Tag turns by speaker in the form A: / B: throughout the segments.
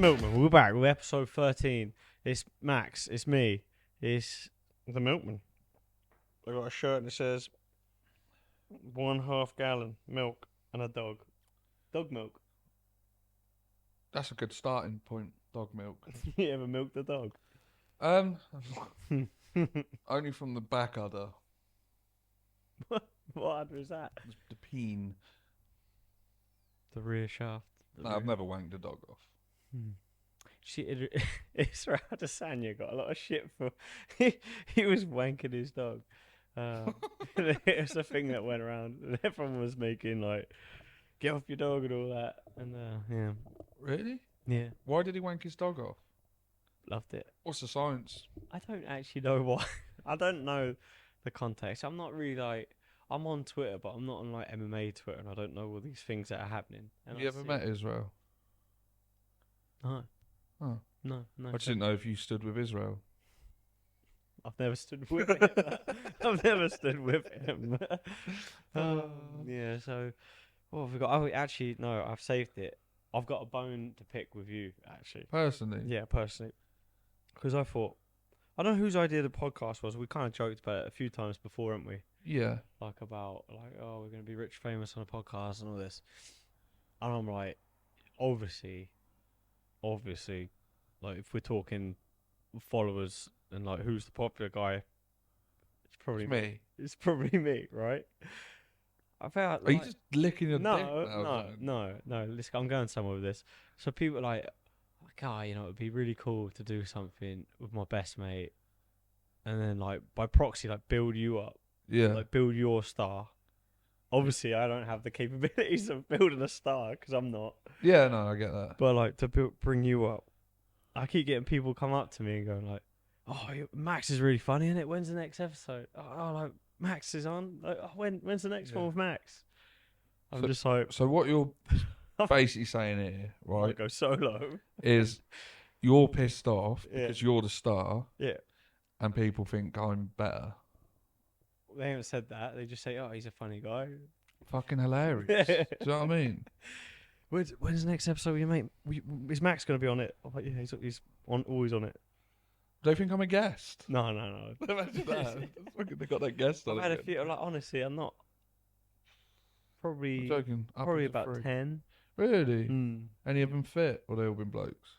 A: Milkmen. We're back with episode 13. It's Max. It's me. It's the Milkman. I got a shirt that says 1/2 gallon milk and a dog. Dog milk.
B: That's a good starting point. Dog milk.
A: You ever milked a dog?
B: Only from the back udder.
A: What udder is that?
B: The peen.
A: The rear shaft.
B: No, I've never wanked a dog off.
A: Israel Adesanya got a lot of shit for he was wanking his dog. It was a thing that went around, and everyone was making like, "Get off your dog" and all that. And yeah,
B: Really?
A: yeah,
B: Why did he wank his dog off?
A: loved it.
B: What's the science?
A: I don't actually know why. I don't know the context. I'm not really like. I'm on Twitter, but I'm not on like MMA Twitter, and I don't know all these things that are happening. And
B: Have you ever met Israel?
A: No.
B: Oh.
A: No.
B: I just didn't know if you stood with Israel.
A: I've never stood with him. I've never stood with him. Yeah, so what have we got? Oh, actually, no, I've saved it. I've got a bone to pick with you, actually.
B: Personally?
A: Yeah, personally. Because I thought, I don't know whose idea the podcast was. We kind of joked about it a few times before, haven't we?
B: Yeah.
A: Like about, like, oh, we're going to be rich, famous on a podcast and all this. And I'm like, obviously, like, if we're talking followers and, like, who's the popular guy, it's probably
B: me.
A: It's probably me, right? I felt
B: Are you just licking your dick
A: no.
B: now?
A: Listen, I'm going somewhere with this. So people are like, you know, it'd be really cool to do something with my best mate, and then like by proxy, like build you up,
B: Yeah.
A: like build your star. Obviously, I don't have the capabilities of building a star because I'm not.
B: Yeah, no, I get that.
A: But like to bring you up, I keep getting people come up to me and going like, "Oh, Max is really funny, isn't it? When's the next episode?" Oh, like Max is on. Like, oh, when's the next one with Max? I'm just like,
B: So what you're basically saying here,
A: I
B: right,
A: go solo.
B: is you're pissed off
A: Yeah.
B: because you're the star
A: Yeah,
B: and people think I'm better.
A: they haven't said that. They just say, "Oh, he's a funny guy."
B: Fucking hilarious. Do you know what I mean?
A: When's the next episode with your mate? Is Max going to be on it? I'm like, yeah, he's always on it.
B: Do they think I'm a guest?
A: No.
B: Imagine that. Fucking they got that guest on
A: I've had a
B: it.
A: few. Like, honestly, I'm not.
B: I'm
A: Probably
B: joking.
A: probably about 10.
B: Really?
A: Mm.
B: Any of them fit, or they all been blokes?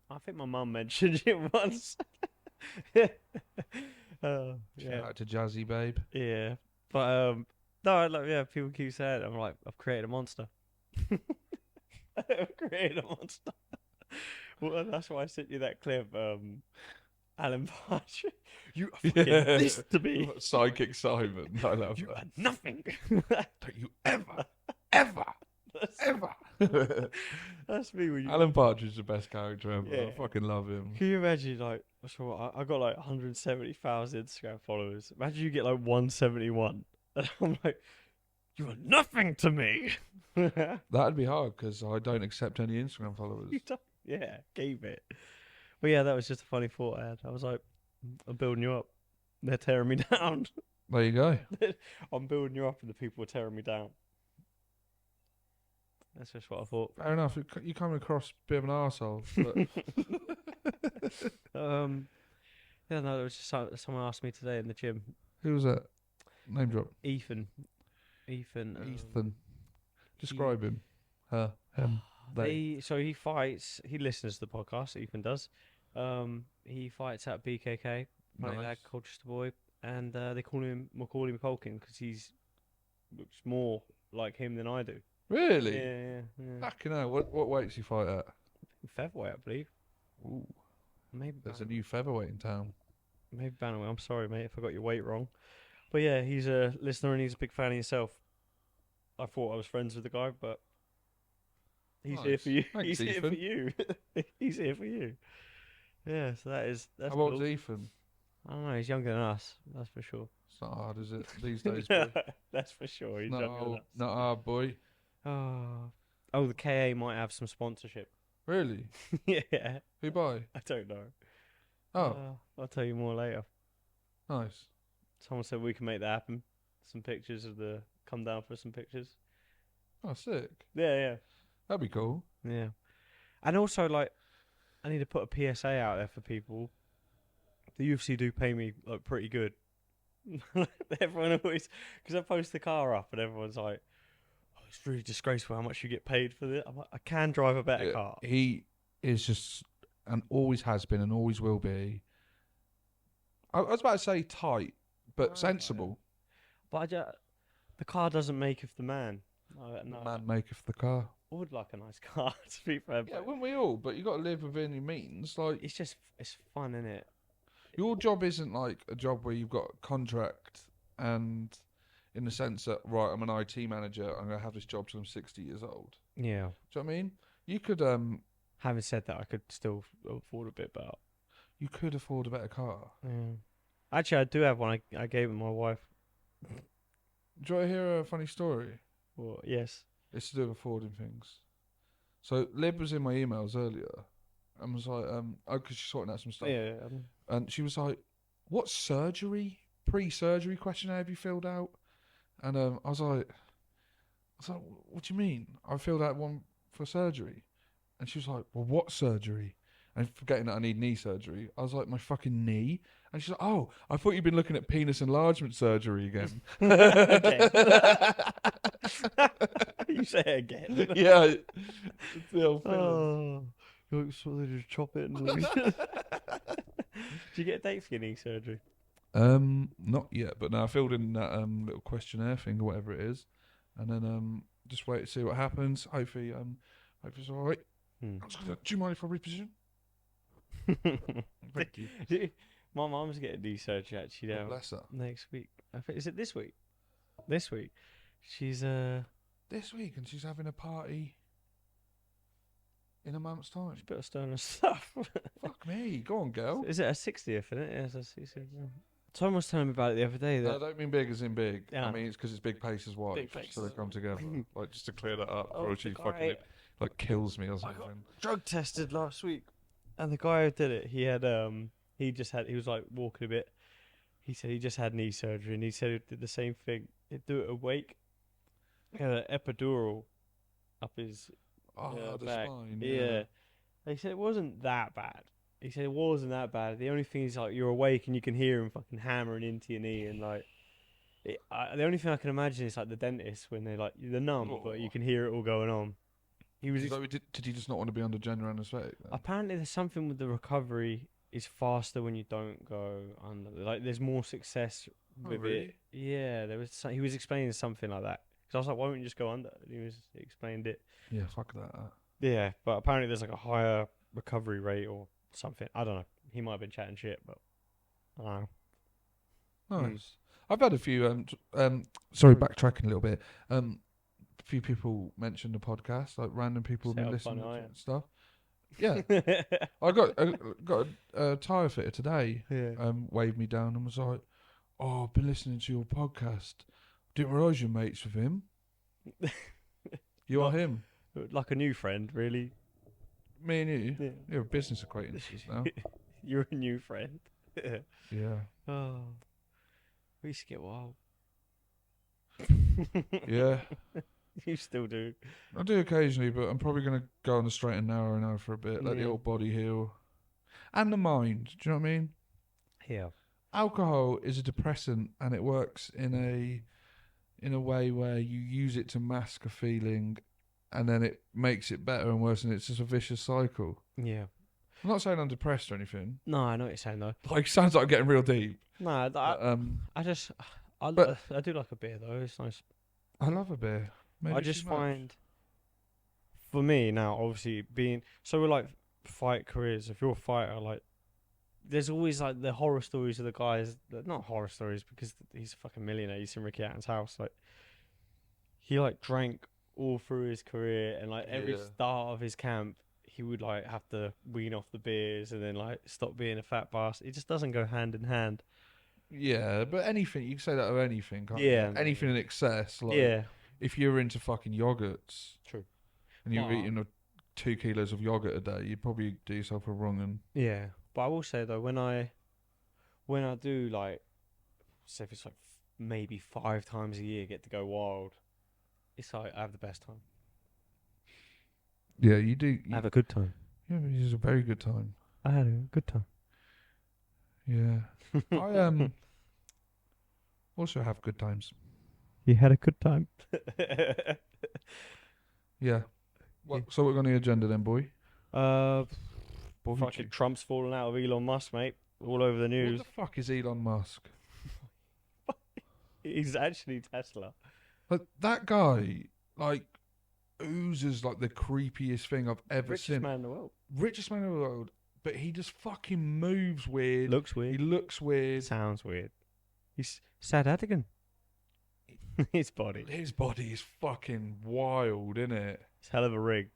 A: I think my mum mentioned it once.
B: Shout
A: Yeah,
B: out to Jazzy Babe.
A: yeah. But no, like yeah, people keep saying it. I'm like, I've created a monster. I've created a monster. Well, that's why I sent you that clip. Alan Partridge, you are fucking this to me.
B: Psychic Simon. I love
A: You
B: that.
A: are nothing.
B: Don't you ever.
A: That's me. When you
B: Alan Partridge is the best character ever.
A: Yeah.
B: I fucking love him.
A: Can you imagine, like, so I got like 170,000 Instagram followers. Imagine you get like 171. And I'm like, you are nothing to me.
B: That'd be hard because I don't accept any Instagram followers.
A: Yeah, keep it. But yeah, that was just a funny thought I had. I was like, I'm building you up. They're tearing me down.
B: There you go.
A: I'm building you up and the people are tearing me down. That's just what I thought.
B: Fair enough. You come across a bit of an arsehole. But
A: Yeah, no, it was just someone asked me today in the gym.
B: who was that? Name drop.
A: Ethan.
B: Ethan. Describe him. Her. Him. They.
A: So he fights. He listens to the podcast. Ethan does. He fights at BKK. Funny
B: Nice.
A: lad, Colchester boy, and they call him Macaulay Culkin because he's looks more like him than I do.
B: Really?
A: Yeah.
B: Fucking hell. What weights you fight at?
A: Featherweight, I believe.
B: Ooh.
A: Maybe
B: There's a new featherweight in town.
A: maybe bantamweight. I'm sorry, mate, if I got your weight wrong. But yeah, he's a listener and he's a big fan of yourself. I thought I was friends with the guy, but he's here for you.
B: Thanks,
A: He's here for
B: Ethan.
A: you. He's here for you. Yeah, so that's
B: How
A: cool.
B: old's Ethan?
A: I don't know. He's younger than us. That's for sure.
B: It's not hard, is it? These days, boy.
A: That's for sure. He's younger than us.
B: Not hard, boy.
A: Oh, the KA might have some sponsorship.
B: Really?
A: Yeah,
B: Who by?
A: I don't know.
B: Oh,
A: I'll tell you more later.
B: nice.
A: Someone said we can make that happen. Some pictures of come down for some pictures.
B: Oh, sick.
A: Yeah.
B: That'd be cool.
A: Yeah. And also, like, I need to put a PSA out there for people. The UFC do pay me like pretty good. Everyone always, because I post the car up and everyone's like, "Oh, it's really disgraceful how much you get paid for this." I'm like, I can drive a better
B: Yeah,
A: car.
B: he is just, and always has been, and always will be. I was about to say tight, but sensible.
A: But the car doesn't make of the man. No,
B: The
A: no,
B: man maketh the car.
A: I would like a nice car to be fair,
B: Yeah,
A: but
B: wouldn't we all? But you got to live within your means. Like,
A: it's fun, isn't it?
B: your job isn't like a job where you've got a contract and, in the sense that, right, I'm an IT manager, I'm going to have this job till I'm 60 years old.
A: Yeah.
B: Do you know what I mean? You could
A: Having said that, I could still afford a bit better.
B: you could afford a better car.
A: Yeah. Actually, I do have one. I gave it to my wife.
B: Do you want to hear a funny story?
A: Well, yes.
B: It's to do with affording things. So Lib was in my emails earlier and was like, because she's sorting out some stuff.
A: Yeah.
B: And she was like, what surgery, pre-surgery questionnaire have you filled out? And I was like, what do you mean? I filled out one for surgery. And she was like, well, what surgery? And forgetting that I need knee surgery, I was like, my fucking knee? And she's like, oh, I thought you'd been looking at penis enlargement surgery again.
A: Again. You say it again.
B: Yeah. It's the old feeling.
A: Oh, you so they just chop it. And do you get a date for your knee surgery?
B: Not yet, but no, I filled in that little questionnaire thing or whatever it is, and then just wait to see what happens. Hopefully hope it's all right. Do you mind if I reposition? Thank you.
A: My mum's getting knee surgery actually
B: God
A: now
B: bless her.
A: next week. I think, is it this week? This week. She's
B: This week, and she's having a party in a month's time.
A: she's a bit of stoner stuff.
B: Fuck me, go on, girl.
A: Is it her 60th? Isn't it? Yeah, it's her 60th. Yeah. Someone was telling me about it the other day.
B: No, I
A: That
B: don't mean big as in big.
A: Yeah.
B: I mean it's because it's Big Pace's wife,
A: Big Pace.
B: so they come together. Like just to clear that up,
A: Oh,
B: or she
A: the guy-
B: fucking like kills me or
A: I
B: something.
A: got drug tested last week, and the guy who did it, he was like walking a bit. He said he just had knee surgery, and he said he did the same thing. He'd do it awake. He had an epidural up his
B: Oh, the
A: back.
B: spine.
A: Yeah. He said it wasn't that bad. He said it wasn't that bad. The only thing is like you're awake and you can hear him fucking hammering into your knee, and like the only thing I can imagine is like the dentist when they're like they're numb, but you can hear it all going on. He was
B: So did he just not want to be under general anaesthetic? Then?
A: apparently there's something with the recovery is faster when you don't go under. Like there's more success with
B: really?
A: it. Yeah, he was explaining something like that. Because I was like, why won't you just go under? And he explained it.
B: Yeah, fuck that.
A: Yeah, but apparently there's like a higher recovery rate or something. I don't know. He might have been chatting shit, but I don't know.
B: Nice. I've had a few. Sorry, backtracking a little bit. A few people mentioned the podcast, like random people have
A: Say
B: been
A: how
B: listening
A: funny I
B: to
A: am.
B: stuff. Yeah, I got a tyre fitter today.
A: Yeah.
B: Waved me down and was like, "Oh, I've been listening to your podcast. Didn't realise you're mates with him. You are
A: Not-
B: him.
A: Like a new friend, really.
B: Me and you.
A: Yeah.
B: You're business acquaintances now.
A: You're a new friend.
B: Yeah,
A: Oh, we used to get wild.
B: yeah.
A: You still do.
B: I do occasionally, but I'm probably going to go on the straight and narrow now for a bit. Let the
A: Yeah.
B: old body heal. And the mind. Do you know what I mean?
A: Yeah.
B: Alcohol is a depressant, and it works in a way where you use it to mask a feeling, and then it makes it better and worse, and it's just a vicious cycle.
A: Yeah.
B: I'm not saying I'm depressed or anything.
A: No, I know what you're saying though.
B: Like, sounds like I'm getting real deep.
A: No,
B: But,
A: I do like a beer though. It's nice.
B: I love a beer. Maybe
A: I just
B: too much.
A: find, for me now, obviously being so we're like fight careers. If you're a fighter, like there's always like the horror stories of the guys. Not horror stories because he's a fucking millionaire. He's in Ricky Hatton's house. Like he like drank all through his career, and like every
B: Yeah.
A: start of his camp, he would like have to wean off the beers and then like stop being a fat bastard. It just doesn't go hand in hand.
B: Yeah, but anything, you can say that of anything, can't
A: Yeah.
B: you? Anything in excess. Like,
A: Yeah,
B: if you're into fucking yogurts
A: true.
B: and you're
A: But-
B: eating 2 kilos of yogurt a day, you'd probably do yourself a wrong. And
A: Yeah, but I will say though, when I do like, say if it's like maybe 5 times a year, get to go wild, it's like I have the best time.
B: Yeah, you do.
A: Have a good time.
B: Yeah, it was a very good time.
A: I had a good time.
B: Yeah. I also have good times.
A: You had a good time.
B: Yeah. So what's on the agenda then, boy?
A: Fucking Trump's falling out of Elon Musk, mate. All over the
B: What
A: news.
B: the fuck is Elon Musk?
A: He's actually Tesla.
B: Like that guy, like oozes like the creepiest thing I've ever
A: Richest
B: seen.
A: man in the world.
B: Richest man in the world, but he just fucking moves weird.
A: Looks
B: He
A: weird.
B: looks weird.
A: Sounds weird. He's Sad Adigan. His body.
B: His body is fucking wild, isn't it?
A: It's hell of a rig.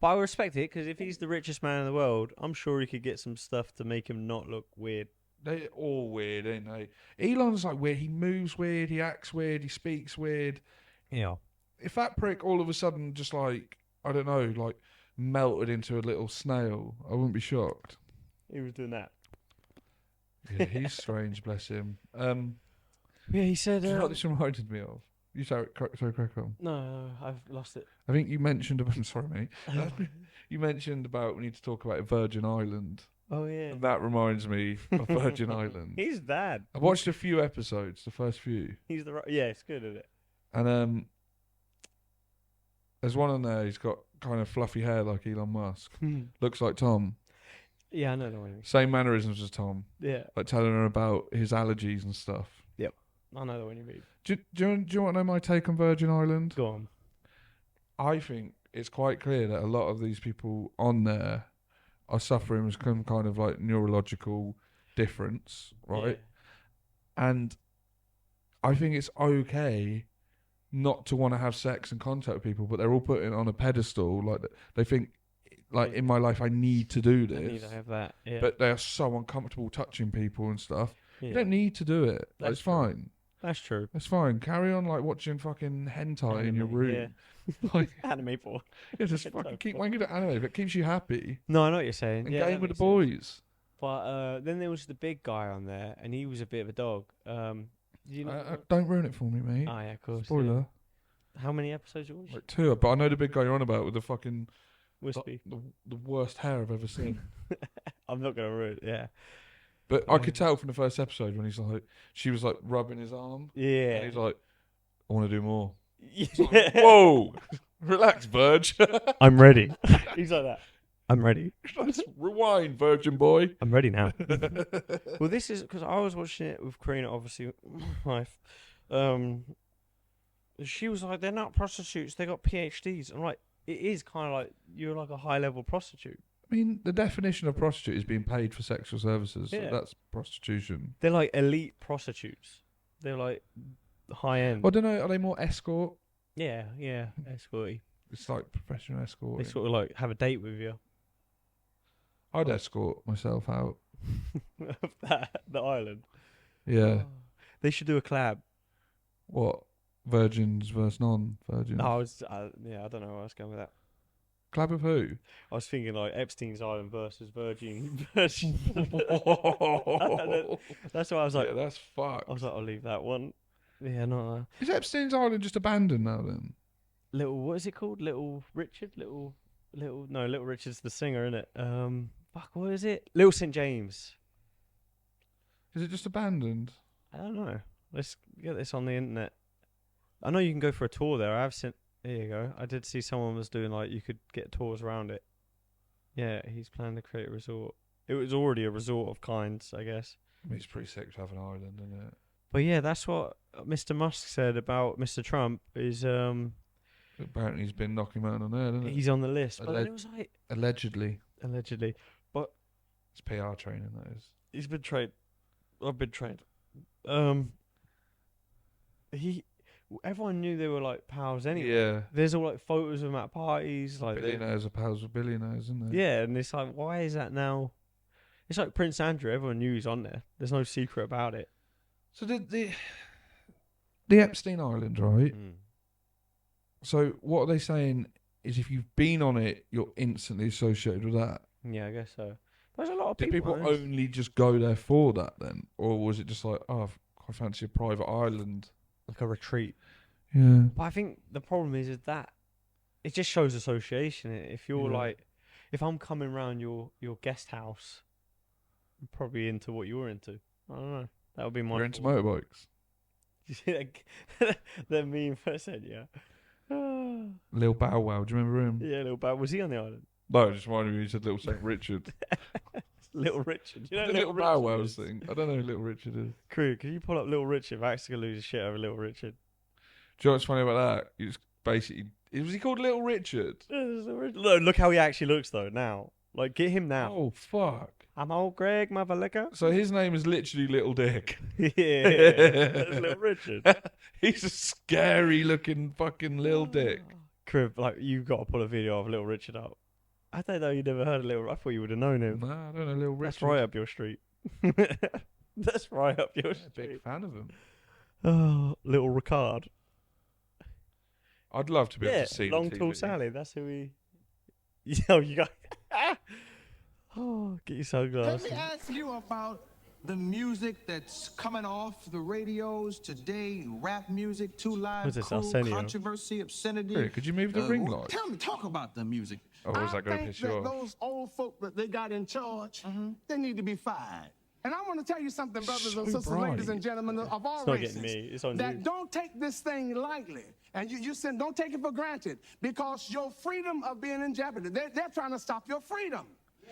A: But I respect it because if he's the richest man in the world, I'm sure he could get some stuff to make him not look weird.
B: They're all weird, ain't they? Elon's like weird. He moves weird. He acts weird. He speaks weird.
A: Yeah.
B: If that prick all of a sudden just like, I don't know, like melted into a little snail, I wouldn't be shocked.
A: He was doing that.
B: Yeah, he's strange, bless him.
A: Yeah, he said.
B: Do you know what this reminded me of? You sorry, crack on.
A: No, I've lost it.
B: I think you mentioned about. Sorry, mate. You mentioned about we need to talk about Virgin Island.
A: Oh yeah.
B: And that reminds me of Virgin Island.
A: He's bad.
B: I watched a few episodes, the first few,
A: He's yeah, it's good, isn't it?
B: and there's one on there. He's got kind of fluffy hair like Elon Musk. Looks like Tom.
A: Yeah, I know the one.
B: Same mannerisms as Tom.
A: Yeah,
B: Like telling her about his allergies and stuff.
A: I know the one you mean.
B: Do you want to know my take on Virgin Island?
A: Go on.
B: I think it's quite clear that a lot of these people on there are suffering with some kind of like neurological difference, right?
A: Yeah.
B: And I think it's okay not to want to have sex and contact with people, but they're all put it on a pedestal. Like they think, like in my life, I need to do this.
A: I need to have that. Yeah.
B: But they are so uncomfortable touching people and stuff.
A: Yeah.
B: You don't need to do it.
A: That's
B: It's
A: true.
B: fine.
A: That's true.
B: It's fine. Carry on like watching fucking hentai in your
A: Anime,
B: room.
A: yeah.
B: Like,
A: Anime porn.
B: yeah, just fucking keep wanking to anime if it keeps you happy.
A: No, I know what you're saying.
B: And
A: Yeah,
B: game
A: that
B: with the
A: makes sense.
B: boys.
A: But then there was the big guy on there, and he was a bit of a dog. You know?
B: Don't ruin it for me, mate.
A: Oh yeah, of course.
B: Spoiler.
A: Yeah. How many episodes you watched?
B: Like 2, but I know the big guy you're on about with the fucking
A: Wispy.
B: the worst hair I've ever seen.
A: I'm not gonna ruin it. Yeah.
B: But I could tell from the first episode when he's like, she was like rubbing his arm.
A: Yeah.
B: And he's like, I want to do more.
A: Yeah.
B: Like, whoa, relax, Verge.
A: I'm ready. He's like that. I'm ready.
B: Let's rewind, Virgin boy.
A: I'm ready now. Well, this is because I was watching it with Karina, obviously, my wife. She was like, they're not prostitutes. They got PhDs. I'm like, it is kind of like you're like a high level prostitute.
B: I mean, the definition of prostitute is being paid for sexual services.
A: Yeah.
B: So that's prostitution.
A: They're like elite prostitutes. They're like high end.
B: I don't know. Are they more escort?
A: Yeah, escorty.
B: It's like professional escort.
A: They sort of like have a date with you.
B: I'd escort myself out.
A: The island.
B: Yeah.
A: Oh. They should do a collab.
B: What? Virgins versus non-virgins.
A: No, I don't know where I was going with that.
B: Collab with who?
A: I was thinking like Epstein's Island versus Virgin. That's why I was like,
B: yeah, that's fucked.
A: I was like, I'll leave that one. Yeah, no.
B: Is Epstein's Island just abandoned now then?
A: What is it called? Little Richard? Little Richard's the singer, isn't it? Fuck, what is it? Little St. James.
B: Is it just abandoned?
A: I don't know. Let's get this on the internet. I know you can go for a tour there. I have seen. There you go. I did see someone was doing like you could get tours around it. Yeah, he's planning to create a resort. It was already a resort of kinds, I guess.
B: I mean, it's pretty sick to have an island, isn't it?
A: But yeah, that's what Mr. Musk said about Mr. Trump. Is
B: Apparently, he's been knocking around on there, hasn't it?
A: he's on the list. But then it was like
B: Allegedly.
A: But
B: It's PR training, that is.
A: he's been trained. I've been trained. Everyone knew they were like pals anyway.
B: Yeah.
A: There's all like photos of them at parties, like
B: Billionaires are pals with billionaires, isn't they?
A: yeah, and it's like, why is that now? It's like Prince Andrew. Everyone knew he's on there. There's no secret about it.
B: So the Epstein Island, right?
A: Mm.
B: So what are they saying is if you've been on it, you're instantly associated with that.
A: Yeah, I guess so. There's a lot of
B: Did people
A: on this.
B: only just go there for that then? Or was it just like, oh, I fancy a private island?
A: Like a retreat.
B: Yeah.
A: But I think the problem is that it just shows association. If you're
B: Yeah.
A: like, if I'm coming round your guest house, I'm probably into what you're into. I don't know. That would be my.
B: You're into
A: thought.
B: motorbikes.
A: That meme first said, yeah.
B: Lil Bow Wow, do you remember him?
A: Yeah, little bad. Was he on the island?
B: No, just reminded me you said Little Saint Richard.
A: Little Richard. You know
B: The
A: Little
B: Little Bow
A: Richard
B: Wow
A: is?
B: thing. I don't know who Little Richard is.
A: Crew, can you pull up Little Richard? Max is gonna lose his shit over Little Richard.
B: Do you know what's funny about that? You just basically... Was he called Little Richard?
A: No, look how he actually looks though now. Like, get him now.
B: Oh, fuck.
A: I'm old Greg, mother liquor.
B: So his name is literally Little Dick.
A: Yeah, that's Little Richard.
B: He's a scary looking fucking Lil Dick.
A: Crib, like, you've got to pull a video of Little Richard up. I don't know, you never heard of Little. I thought you would have known him.
B: Nah, I don't know Lil Richard.
A: That's right up your street. That's right up your street.
B: Big fan of him.
A: Oh, Little Ricard.
B: I'd love to be able
A: Yeah,
B: to see
A: Long
B: the
A: Tall
B: TV.
A: Sally. That's who he. Yo, you got. Oh, get your sunglasses.
C: Let me ask you about the music that's coming off the radios today. Rap music, Two Live
A: What's this,
C: Crew,
A: Arsenio?
C: controversy, obscenity.
B: Hey, could you move the ring light?
C: Talk about the music.
B: Oh, is that going to
D: I
B: piss
D: think
B: you
D: that
B: off?
D: those old folk that they got in charge, they need to be fired. And I want to tell you something, brothers and
B: So
D: sisters, ladies
B: bright.
D: and gentlemen of all
A: It's not
D: races,
A: getting me. It's on
D: that
A: you.
D: don't take this thing lightly. And you said don't take it for granted because your freedom of being in jeopardy. They're trying to stop your freedom.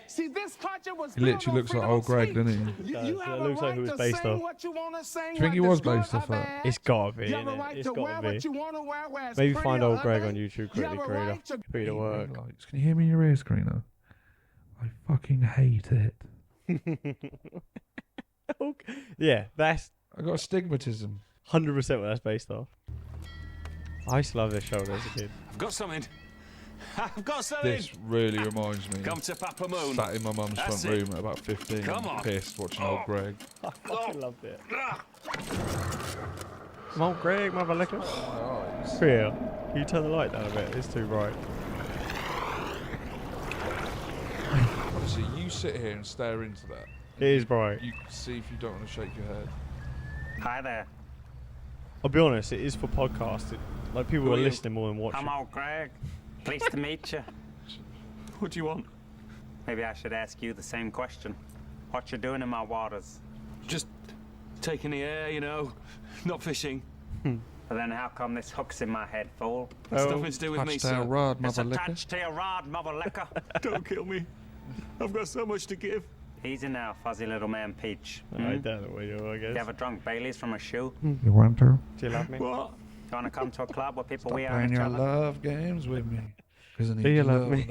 D: See, this country was
B: He
D: built
B: literally
D: on
B: looks like
D: freedom
B: old
D: of
B: Greg,
D: speech.
B: doesn't he?
D: You
A: Does.
D: have
A: It
D: a
A: looks like
D: right
A: it was
D: to
A: based
D: sing
A: off.
D: what you want to sing.
B: Do you think he
D: what
B: was
D: is good
B: based off
D: or
B: that?
D: bad.
A: It's gotta be.
D: You have a
A: Innit?
D: right
A: It's
D: to
A: gotta
D: wear
A: be.
D: what you want to wear, whether it's
A: Maybe
D: pretty
A: find
D: or
A: old Greg
D: ugly.
A: on YouTube
D: You
A: quickly,
D: have a
A: Karina.
D: right to
A: Put you to work.
B: Ring lights. Can you hear me in your ears, Karina? I fucking hate it.
A: Yeah, that's
B: I got astigmatism.
A: 100% what that's based off. I used to love this show as a kid.
E: I've got something. I've got something.
B: This really reminds me.
E: Come to Papa Moon.
B: Sat in my mum's
E: That's
B: front
E: it.
B: room at about 15,
E: Come on.
B: pissed, watching old Greg.
A: I fucking loved it. Come on, Greg, mother liquor. Here, can you turn the light down a bit? It's too bright.
B: Honestly, you sit here and stare into that.
A: It is bright.
B: You can see if you don't want to shake your head.
E: Hi there.
A: I'll be honest, it is for podcast. Like, people
E: Who
A: are
E: are you?
A: listening more than watching.
E: I'm old Greg. Pleased to meet you.
B: What do you want?
E: Maybe I should ask you the same question. What you doing in my waters?
F: Just taking the air, you know, not fishing.
E: But then how come this hook's in my head, fool?
F: It's nothing to do with me,
B: Touched our
F: sir.
B: rod,
E: It's
B: mother liquor.
E: attached to your rod, mother liquor.
F: Don't kill me. I've got so much to give.
E: Easy now, fuzzy little man Peach.
A: I don't know where you are, I
E: You
A: guess.
E: ever drunk Baileys from a shoe?
B: You want to?
A: Do you love me?
F: What?
E: You wanna come to a club where people
B: Stop
E: we are
B: playing
E: each
B: your
E: other?
B: love games with me. Isn't
A: Do you love me?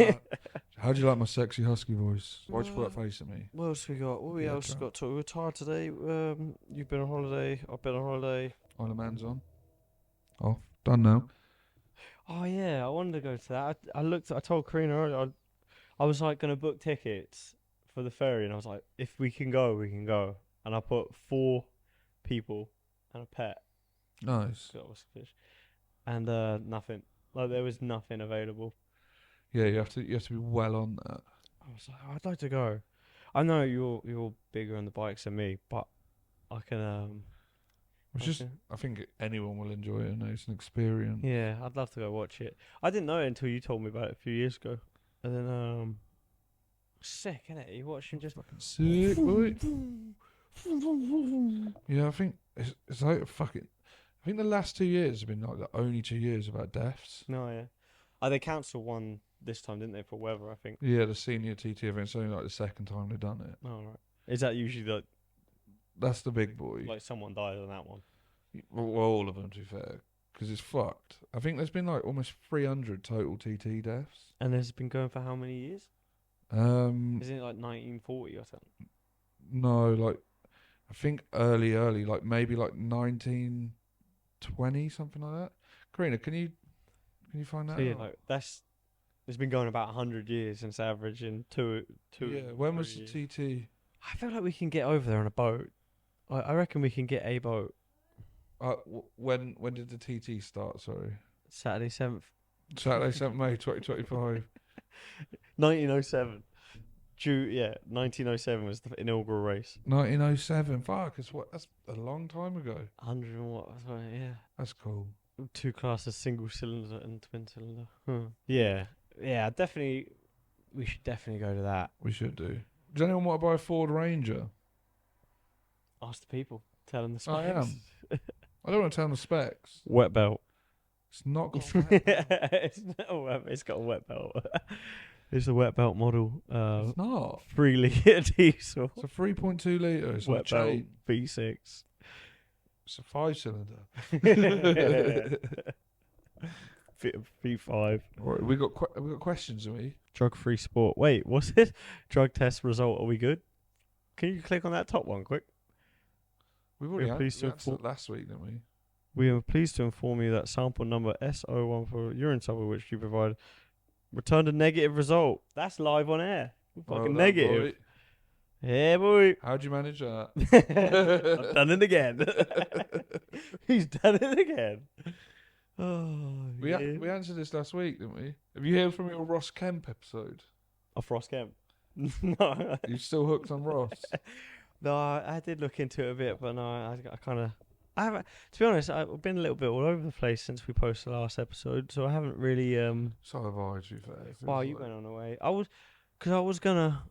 B: How do you like my sexy husky voice? Why'd you put that face at me?
A: What else we got? What we
B: Yeah,
A: else
B: drunk.
A: got to? We're tired today. You've been on holiday. I've been on holiday.
B: Isle of Man's on. Off. Done now.
A: Oh yeah, I wanted to go to that. I told Karina earlier. I was like gonna book tickets for the ferry, and I was like, if we can go, we can go. And I put 4 people and a pet.
B: Nice.
A: So that was fish. And nothing. Like, there was nothing available.
B: Yeah, you have to be well on that.
A: I was like, I'd like to go. I know you're bigger on the bikes than me, but I can
B: It's just,
A: okay.
B: I think anyone will enjoy it, and it's an experience.
A: Yeah, I'd love to go watch it. I didn't know it until you told me about it a few years ago. And then sick, innit? You watch him just
B: Fucking sick, boy. Yeah, I think it's like fucking. I think the last 2 years have been like the only 2 years about deaths.
A: No, yeah. Oh, they cancelled one this time, didn't they, for weather, I think.
B: Yeah, the senior TT event. It's only like the second time they've done it.
A: Oh, right. Is that usually
B: That's the big boy.
A: like someone died on that one?
B: Well, all of them, to be fair, because it's fucked. I think there's been like almost 300 total TT deaths.
A: And it's been going for how many years?
B: Um,
A: Isn't it like 1940 or something?
B: no, like I think early, like maybe like 1920, something like that. Karina, can you find that?
A: So yeah,
B: out?
A: like it's been going about 100 years and it's averaging two.
B: Yeah, when was
A: 3
B: the
A: years.
B: TT?
A: I feel like we can get over there on a boat. I reckon we can get a boat.
B: When did the TT start? Sorry,
A: Saturday 7th,
B: Saturday, 7th May 2025.
A: 1907. 1907 was the inaugural race.
B: 1907. Fuck, that's a long time ago.
A: 100 and what? Yeah.
B: That's cool.
A: Two classes, single cylinder and twin cylinder. Yeah, yeah, definitely. We should definitely go to that.
B: We should do. Does anyone want to buy a Ford Ranger?
A: Ask the people. Tell them the specs.
B: I am. I don't want to tell them the specs.
A: Wet belt.
B: It's not got a wet belt.
A: It's not a wet. It's got a wet belt. It's a wet belt model.
B: It's not.
A: 3 litre diesel.
B: It's a 3.2 litre. It's
A: Wet
B: on a
A: belt
B: chain.
A: V6.
B: It's a 5-cylinder.
A: V5.
B: Right, we got questions, have we?
A: Drug-free sport. Wait, what's it? Drug test result. Are we good? Can you click on that top one quick?
B: We've already
A: We're pleased to
B: answered
A: inform-
B: it last week, didn't we?
A: We are pleased to inform you that sample number S01 for urine sample which you provided returned a negative result. That's live on air.
B: Well
A: Fucking
B: done,
A: negative.
B: boy.
A: Yeah, boy.
B: How'd you manage that?
A: I've done it again. He's done it again. Oh,
B: We answered this last week, didn't we? Have you heard from your Ross Kemp episode?
A: Off Ross Kemp. No.
B: You still hooked on Ross?
A: No, I did look into it a bit, but no, I kind of... I haven't, to be honest, I've been a little bit all over the place since we posted the last episode, so I haven't really...
B: So have I, to be fair.
A: Wow, you went on away. Because I was gonna...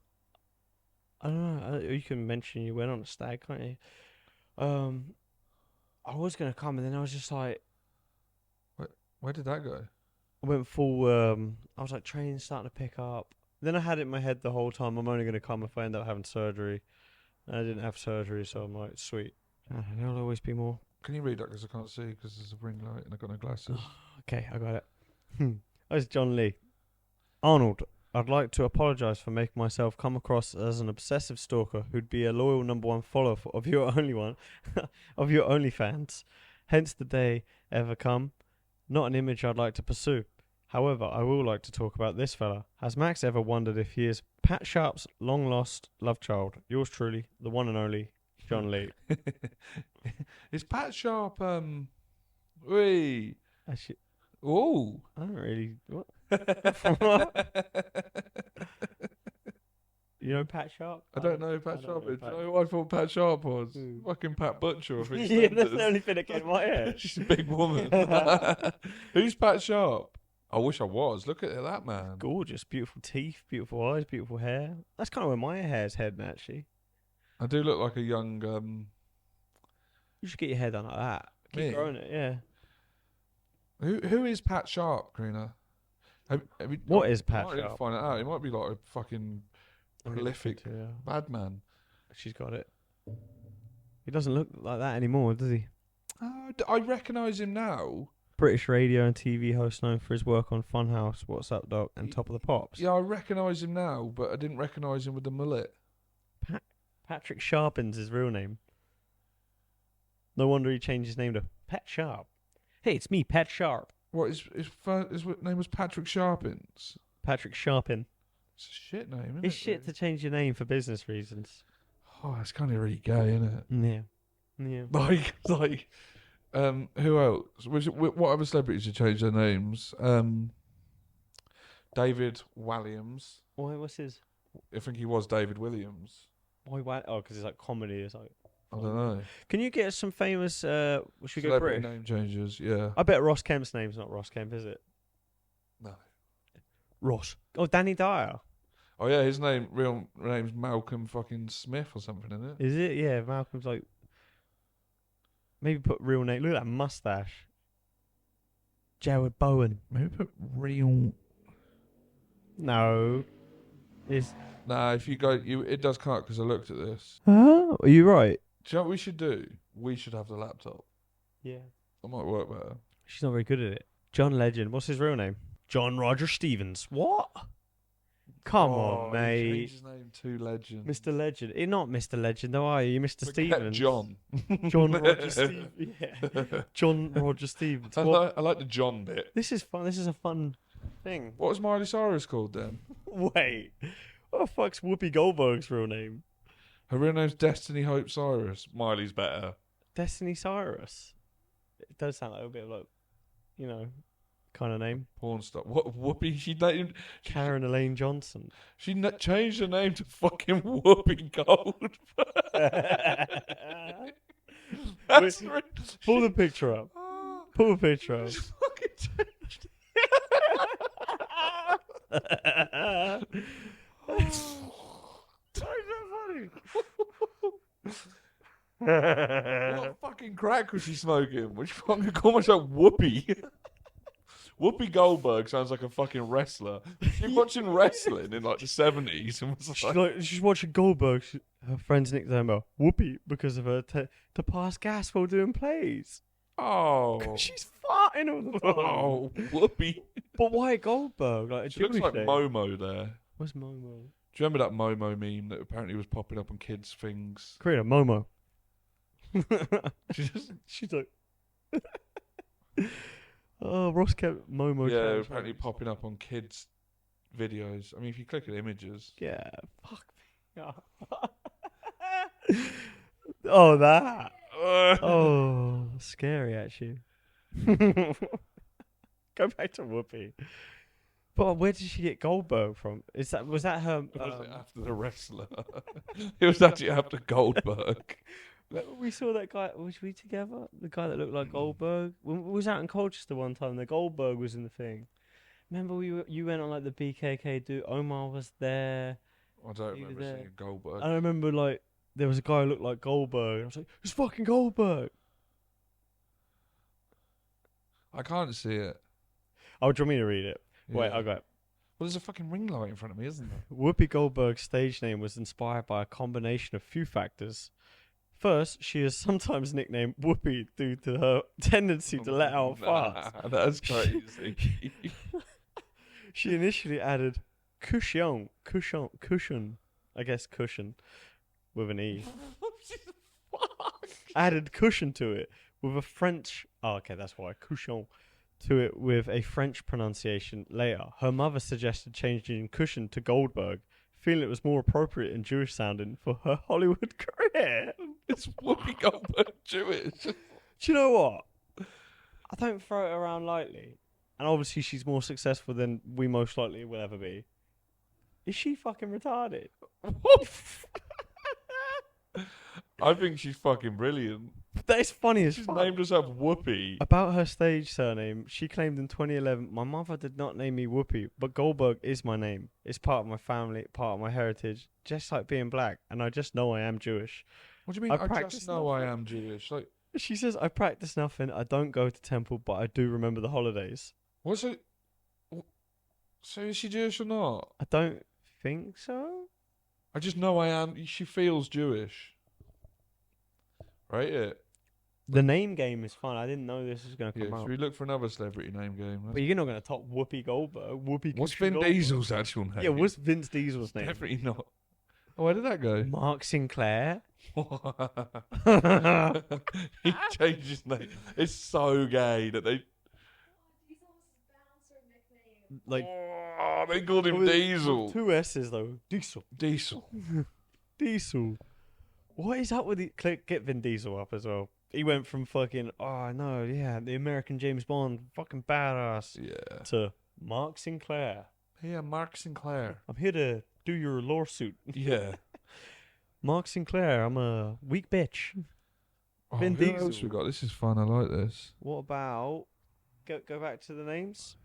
A: I don't know, you can mention you went on a stag, can't you? I was gonna come, and then I was just like...
B: Where did that go?
A: I went full... I was like, training's starting to pick up. Then I had it in my head the whole time, I'm only gonna come if I end up having surgery. And I didn't have surgery, so I'm like, sweet. There'll always be more.
B: Can you read that? Because I can't see, because there's a ring light and I've got no glasses.
A: Okay, I got it. That's John Lee. Arnold, I'd like to apologise for making myself come across as an obsessive stalker who'd be a loyal #1 follower of your of your OnlyFans. Hence the day ever come. Not an image I'd like to pursue. However, I will like to talk about this fella. Has Max ever wondered if he is Pat Sharp's long-lost love child? Yours truly, the one and only John Lee.
B: Is Pat Sharp, Wee.
A: Actually,
B: Oh.
A: I don't really... What? You know Pat Sharp?
B: I don't know who Pat
A: I don't
B: Sharp
A: know
B: is. Do
A: Pat-
B: you know who I thought Pat Sharp was?
A: Who?
B: Fucking Pat Butcher. I think
A: Yeah, that's the only thing that came in my head.
B: She's a big woman. Who's Pat Sharp? I wish I was. Look at that man.
A: Gorgeous, beautiful teeth, beautiful eyes, beautiful hair. That's kind of where my hair's heading, actually.
B: I do look like a young.
A: You should get your hair done like that. Keep
B: Me?
A: growing it, yeah.
B: Who is Pat Sharp, Karina?
A: What is Pat
B: I might need to
A: Sharp?
B: find it out. He might be like a fucking prolific
A: Yeah.
B: bad man.
A: She's got it. He doesn't look like that anymore, does he?
B: I recognise him now.
A: British radio and TV host known for his work on Funhouse, What's Up Doc, and Top of the Pops.
B: Yeah, I recognise him now, but I didn't recognise him with the mullet.
A: Patrick Sharpin's his real name. No wonder he changed his name to Pat Sharp. Hey, it's me, Pat Sharp.
B: What his name was Patrick Sharpins.
A: Patrick Sharpin.
B: It's a shit name, isn't
A: It's
B: it?
A: shit to change your name for business reasons.
B: Oh, it's kind of really gay, isn't it?
A: Yeah. Yeah.
B: Like, who else? What other celebrities have changed their names? David Walliams.
A: Why? What's his?
B: I think he was David Williams.
A: Why? Oh, because it's like comedy. It's like.
B: I don't know.
A: Can you get some famous? Should we go
B: Celebrity
A: British?
B: name changes, yeah.
A: I bet Ross Kemp's name's not Ross Kemp, is it?
B: No.
A: Ross. Oh, Danny Dyer.
B: Oh yeah, his real name's Malcolm fucking Smith or something, isn't it?
A: Is it? Yeah, Malcolm's like. Maybe put real name. Look at that mustache. Jared Bowen.
B: Maybe put real.
A: No. Is.
B: Nah, if you go, it does cut because I looked at this.
A: Huh? Are you right?
B: Do you know what we should do? We should have the laptop.
A: Yeah.
B: That might work better.
A: She's not very good at it. John Legend. What's his real name? John Roger Stevens. What? Come on,
B: He
A: mate.
B: changed his name to Legend.
A: Mr. Legend. You're not Mr. Legend, though, are you? You're Mr.
B: Forget
A: Stevens.
B: John.
A: John Roger Stevens. Yeah. John Roger Stevens.
B: I
A: What?
B: like the John bit.
A: This is fun. This is a fun thing.
B: What was Miley Cyrus called then?
A: Wait. What the fuck's Whoopi Goldberg's real name?
B: Her real name's Destiny Hope Cyrus. Miley's better.
A: Destiny Cyrus. It does sound like a bit of like, you know, kind of name.
B: Porn star. What Whoopi? She named.
A: Karen Elaine Johnson.
B: She changed her name to fucking Whoopi Goldberg. That's
A: Pull the picture up. Pull a picture up.
B: What fucking crack was she smoking? Was she fucking call myself Whoopi? Whoopi Goldberg sounds like a fucking wrestler. She was watching wrestling in like the 70s and was
A: She's watching Goldberg. Her friend's nickname her Whoopi because of her to pass gas while doing plays.
B: oh,
A: She's farting all the time.
B: oh, Whoopi.
A: But why Goldberg? Like a
B: She looks
A: Jewish
B: like
A: name.
B: Momo there.
A: What's Momo?
B: Do you remember that Momo meme that apparently was popping up on kids' things?
A: Karina, Momo.
B: She's
A: She's like, oh, Ross kept Momo.
B: yeah,
A: challenge
B: apparently
A: hoax.
B: popping up on kids' videos. I mean, if you click at images.
A: Yeah, fuck me. Oh, that. Oh, scary actually. Go back to Whoopi. But where did she get Goldberg from? Was that her?
B: It was after the wrestler. It was actually after Goldberg.
A: We saw that guy. Was we together? The guy that looked like Goldberg. We was out in Colchester one time. The Goldberg was in the thing. Remember you went on like the BKK do. Omar was there.
B: I don't
A: You were
B: remember
A: there.
B: seeing Goldberg.
A: I remember like there was a guy who looked like Goldberg. I was like, it's fucking Goldberg.
B: I can't see it.
A: Oh, do you want me to read it? Wait,
B: Yeah.
A: I got it.
B: Well, there's a fucking ring light in front of me, isn't there?
A: Whoopi Goldberg's stage name was inspired by a combination of few factors. First, she is sometimes nicknamed Whoopi due to her tendency to let out farts.
B: Nah, that's crazy.
A: She initially added cushion, I guess cushion, with an E. Added cushion to it with a French. Oh, okay, that's why cushion to it with a French pronunciation. Later, her mother suggested changing cushion to Goldberg, feeling it was more appropriate and Jewish sounding for her Hollywood career.
B: It's Whoopi Goldberg Jewish.
A: Do you know what? I don't throw it around lightly. And obviously she's more successful than we most likely will ever be. Is she fucking retarded?
B: I think she's fucking brilliant.
A: That is funny as
B: She's
A: fuck.
B: named herself Whoopi.
A: About her stage surname, she claimed in 2011, my mother did not name me Whoopi, but Goldberg is my name. It's part of my family, part of my heritage, just like being black, and I just know I am Jewish.
B: What do you mean? I
A: practice
B: just know I
A: nothing.
B: am Jewish. Like,
A: She says, I practice nothing, I don't go to temple, but I do remember the holidays.
B: what's it? So is she Jewish or not?
A: I don't think so.
B: I just know I am. She feels Jewish. Right? Yeah.
A: The name game is fun. I didn't know this was going to
B: Yeah.
A: come
B: Should
A: out.
B: we look for another celebrity name game?
A: But you're not going to top Whoopi Goldberg.
B: What's
A: Cushion
B: Vin
A: Goldberg.
B: Diesel's actual name?
A: Yeah, what's Vince Diesel's name?
B: Definitely not. Oh, where did that go?
A: Mark Sinclair.
B: He changed his name. It's so gay that they.
A: Like
B: Oh, they called him
A: with
B: Diesel.
A: two S's though. Diesel.
B: Diesel.
A: Diesel. What is up with the get Vin Diesel up as well? He went from fucking the American James Bond, fucking badass,
B: Yeah.
A: to Mark Sinclair.
B: Yeah, Mark Sinclair.
A: I'm here to do your lawsuit.
B: Yeah.
A: Mark Sinclair, I'm a weak bitch.
B: Oh,
A: Vin
B: who else
A: Diesel.
B: we got? This is fun. I like this.
A: What about go back to the names?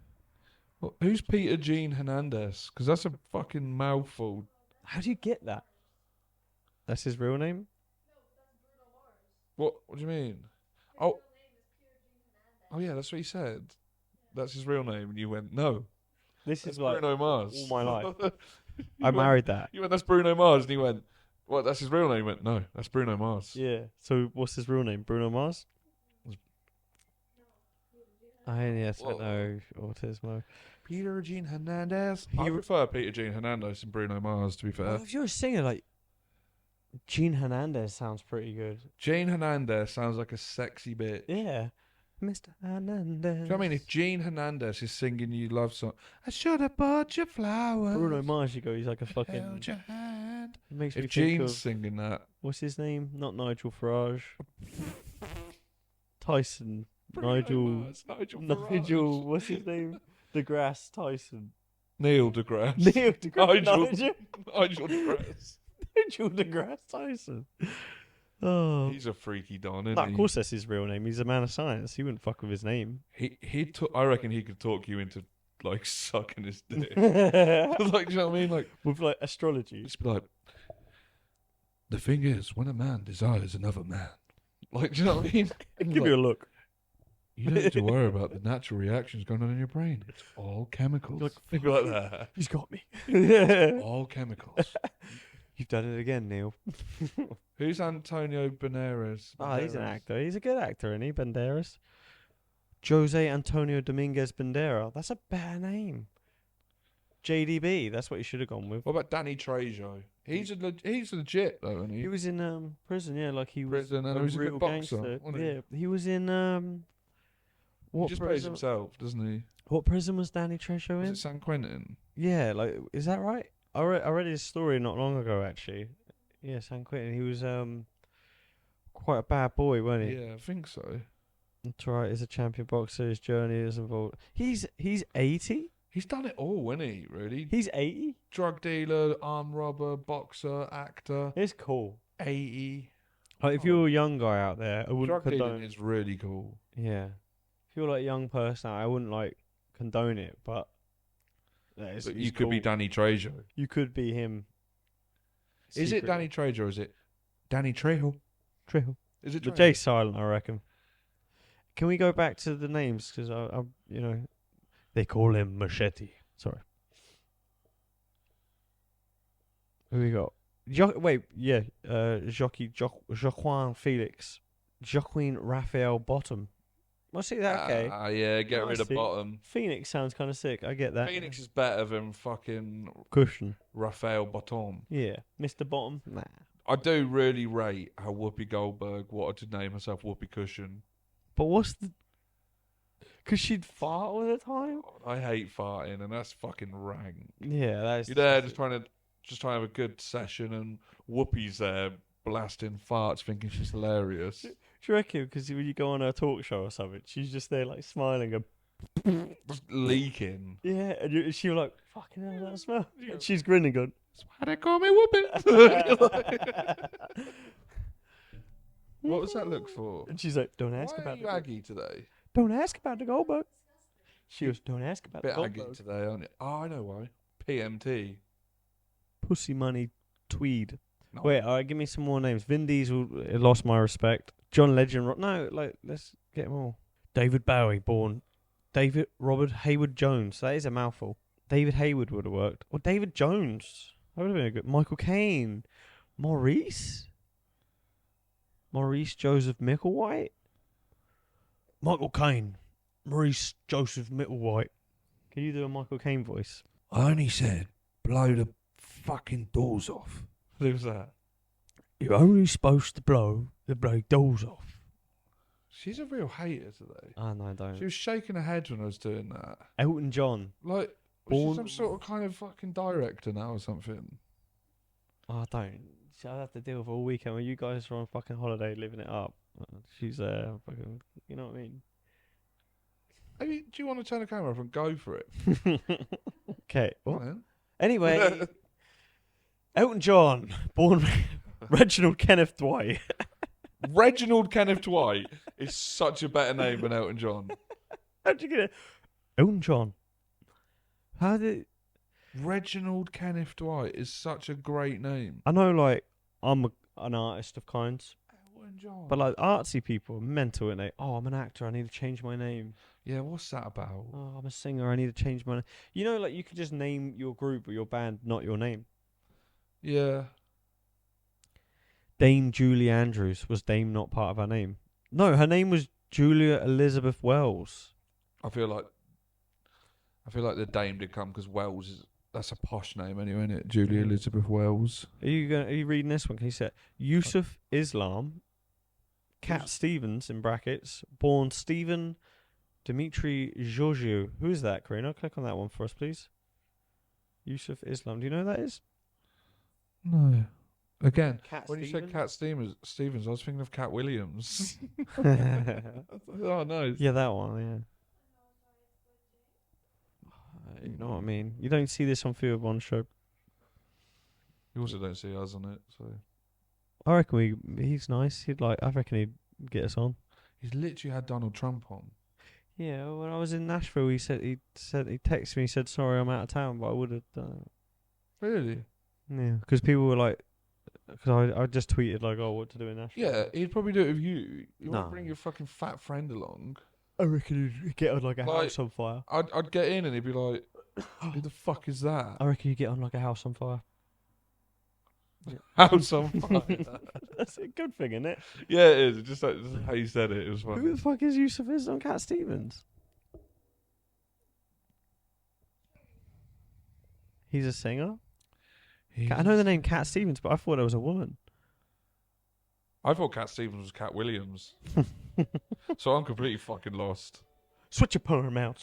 B: Well, who's Peter Gene Hernandez? Because that's a fucking mouthful.
A: How do you get that? That's his real name?
B: What do you mean? Oh. Oh yeah, that's what he said. That's his real name, and you went no.
A: This
B: That's
A: is like
B: Bruno Mars.
A: all my life.
B: You
A: I
B: went-
A: married that.
B: You went, that's Bruno Mars, and he went, what? That's his real name. He went, no, that's Bruno Mars.
A: Yeah. So what's his real name? Bruno Mars? Yes, I know autismo.
B: Peter Gene Hernandez. I prefer Peter Gene Hernandez and Bruno Mars, to be fair.
A: Well, if you're a singer, like Gene Hernandez sounds pretty good.
B: Gene Hernandez sounds like a sexy bitch.
A: Yeah. Mr. Hernandez.
B: Do you know what I mean? If Gene Hernandez is singing you love song, I should have bought you flowers.
A: Bruno Mars, you go, he's like a fucking.
B: Held your hand.
A: It makes me
B: If
A: think
B: Gene's
A: of
B: singing that,
A: what's his name? Not Nigel Farage. Tyson.
B: Bruno
A: Nigel.
B: Mars, Nigel.
A: Nigel.
B: Farage.
A: What's his name? DeGrasse Tyson.
B: Neil deGrasse.
A: Neil deGrasse.
B: Nigel.
A: Nigel.
B: Nigel deGrasse.
A: Nigel deGrasse Tyson. Oh.
B: He's a freaky don,
A: No,
B: isn't
A: of
B: he?
A: course that's his real name. He's a man of science. He wouldn't fuck with his name.
B: I reckon he could talk you into like sucking his dick.
A: With
B: Like, do you know what I mean? Like,
A: like astrology.
B: just be like, the thing is, when a man desires another man, like, do you know what I mean?
A: Give you a look.
B: You don't need to worry about the natural reactions going on in your brain. It's all chemicals.
A: Like,
B: Think like that.
A: He's got me.
B: All chemicals.
A: You've done it again, Neil.
B: Who's Antonio Banderas?
A: Oh, he's an actor. He's a good actor, isn't he, Banderas? Jose Antonio Dominguez Bandera. That's a better name. JDB. That's what you should have gone with.
B: What about Danny Trejo? He's legit though, isn't he?
A: He was in prison, yeah, like he was
B: Prison, and
A: a
B: he was a good
A: real
B: boxer,
A: gangster.
B: wasn't he?
A: Yeah, he was in
B: He
A: what
B: just plays
A: prison?
B: himself, doesn't he?
A: What prison was Danny Trejo
B: Was
A: in?
B: it San Quentin?
A: Yeah, like is that right? I read his story not long ago actually. Yeah, San Quentin. He was quite a bad boy, wasn't he?
B: Yeah, I think so.
A: That's right. He's a champion boxer. His journey is involved. He's 80.
B: He's done it all, isn't he? Really?
A: He's 80.
B: Drug dealer, armed robber, boxer, actor.
A: It's cool.
B: 80.
A: Like if you're a young guy out there, I wouldn't
B: Drug dealing
A: condone.
B: is really cool.
A: Yeah, if you're like a young person, I wouldn't like condone it, but
B: But you could be Danny Trejo.
A: You could be him.
B: Is it Danny Trejo or is it Danny Trejo?
A: Trejo?
B: Is it
A: The
B: Trejo?
A: J's silent, I reckon. Can we go back to the names? Because I, you know, they call him Machete. Sorry. Who we got? Joaquin Felix. Joaquin Raphael Bottom. I see that, okay.
B: Yeah, get
A: I
B: rid of
A: see.
B: bottom.
A: Phoenix sounds kind of sick. I get that.
B: Phoenix is better than fucking
A: Cushion.
B: Raphael Bottom.
A: Yeah. Mr. Bottom? Nah.
B: I do really rate how Whoopi Goldberg wanted to name herself Whoopi Cushion.
A: But what's the... Because she'd fart all the time?
B: I hate farting, and that's fucking rank.
A: Yeah, that is...
B: You're there just trying to have a good session, and Whoopi's there blasting farts, thinking she's hilarious.
A: Do you reckon? Because when you go on a talk show or something, she's just there like smiling and...
B: Just leaking.
A: Yeah, and she'll like, fucking hell, that smell. And she's grinning going...
B: That's why they call me Whoopi. What was that look for?
A: And she's like, don't ask
B: Why are
A: about
B: you
A: the...
B: aggy today?
A: Don't ask about the Goldberg. She goes, don't ask about
B: Bit
A: the
B: aggy
A: Goldberg.
B: today, aren't you? Oh, I know why. PMT.
A: Pussy money tweed.
B: No.
A: Wait, all right, give me some more names. Vin Diesel lost my respect. John Legend. No, like, let's get them all. David Bowie, born. David Robert Hayward Jones. That is a mouthful. David Hayward would have worked. Or David Jones. That would have been a good. Michael Caine. Maurice Joseph Micklewhite. Michael Caine. Maurice Joseph Micklewhite. Can you do a Michael Caine voice?
B: I only said blow the fucking doors off. Who was that?
A: You're only supposed to blow the bloody doors off.
B: She's a real hater today.
A: Oh, no, don't.
B: She was shaking her head when I was doing that.
A: Elton John.
B: Like, was she some sort of kind of fucking director now or something?
A: Oh, don't. I'll have to deal with it all weekend when you guys are on fucking holiday living it up. She's fucking, you know what I mean?
B: I mean, do you want to turn the camera off and go for it?
A: Okay.
B: Come
A: Well,
B: on then.
A: anyway, Elton John, born Reginald Kenneth Dwight.
B: Reginald Kenneth Dwight is such a better name than Elton John.
A: How'd you get it? Elton John. How did...
B: Reginald Kenneth Dwight is such a great name.
A: I know, like, I'm an artist of kinds,
B: Elton John.
A: but, like, artsy people are mental, innit? They, oh, I'm an actor, I need to change my name.
B: Yeah, what's that about?
A: Oh, I'm a singer, I need to change my name. You know, like, you could just name your group or your band, not your name.
B: Yeah.
A: Dame Julie Andrews. Was Dame not part of her name? No, her name was Julia Elizabeth Wells.
B: I feel like the Dame did come because Wells that's a posh name anyway, isn't it? Julia Elizabeth Wells.
A: Are you reading this one? Can you say it? Yusuf Islam, Cat Stevens in brackets, born Stephen Dimitri Georgiou. Who is that, Karina? Click on that one for us, please. Yusuf Islam. Do you know who that is?
B: No. Again,
A: Cat
B: when you said
A: Stevens?
B: Cat Stevens, I was thinking of Cat Williams. Oh no.
A: Yeah, that one. Yeah. You know what I mean? You don't see this on Field One show.
B: You also don't see us on it, so
A: I reckon he's nice. I reckon he'd get us on.
B: He's literally had Donald Trump on.
A: Yeah, when I was in Nashville, he texted me, he said, sorry, I'm out of town, but I would have done it.
B: Really?
A: Yeah, because people were like, because I just tweeted like, oh, what to do in Nashville.
B: Yeah, he'd probably do it with you. You
A: Nah.
B: won't bring your fucking fat friend along.
A: I reckon he'd get on like a
B: Like,
A: house on fire.
B: I'd get in and he'd be like, who the fuck is that?
A: I reckon he'd get on like a house on fire.
B: House on fire.
A: That's a good thing, isn't it?
B: Yeah, it is. Just like how you said it, it was funny.
A: Who the fuck is Yusuf Islam Cat Stevens? He's a singer? I know the name Cat Stevens, but I thought it was a woman.
B: I thought Cat Stevens was Cat Williams. So I'm completely fucking lost.
A: Switch your perm out,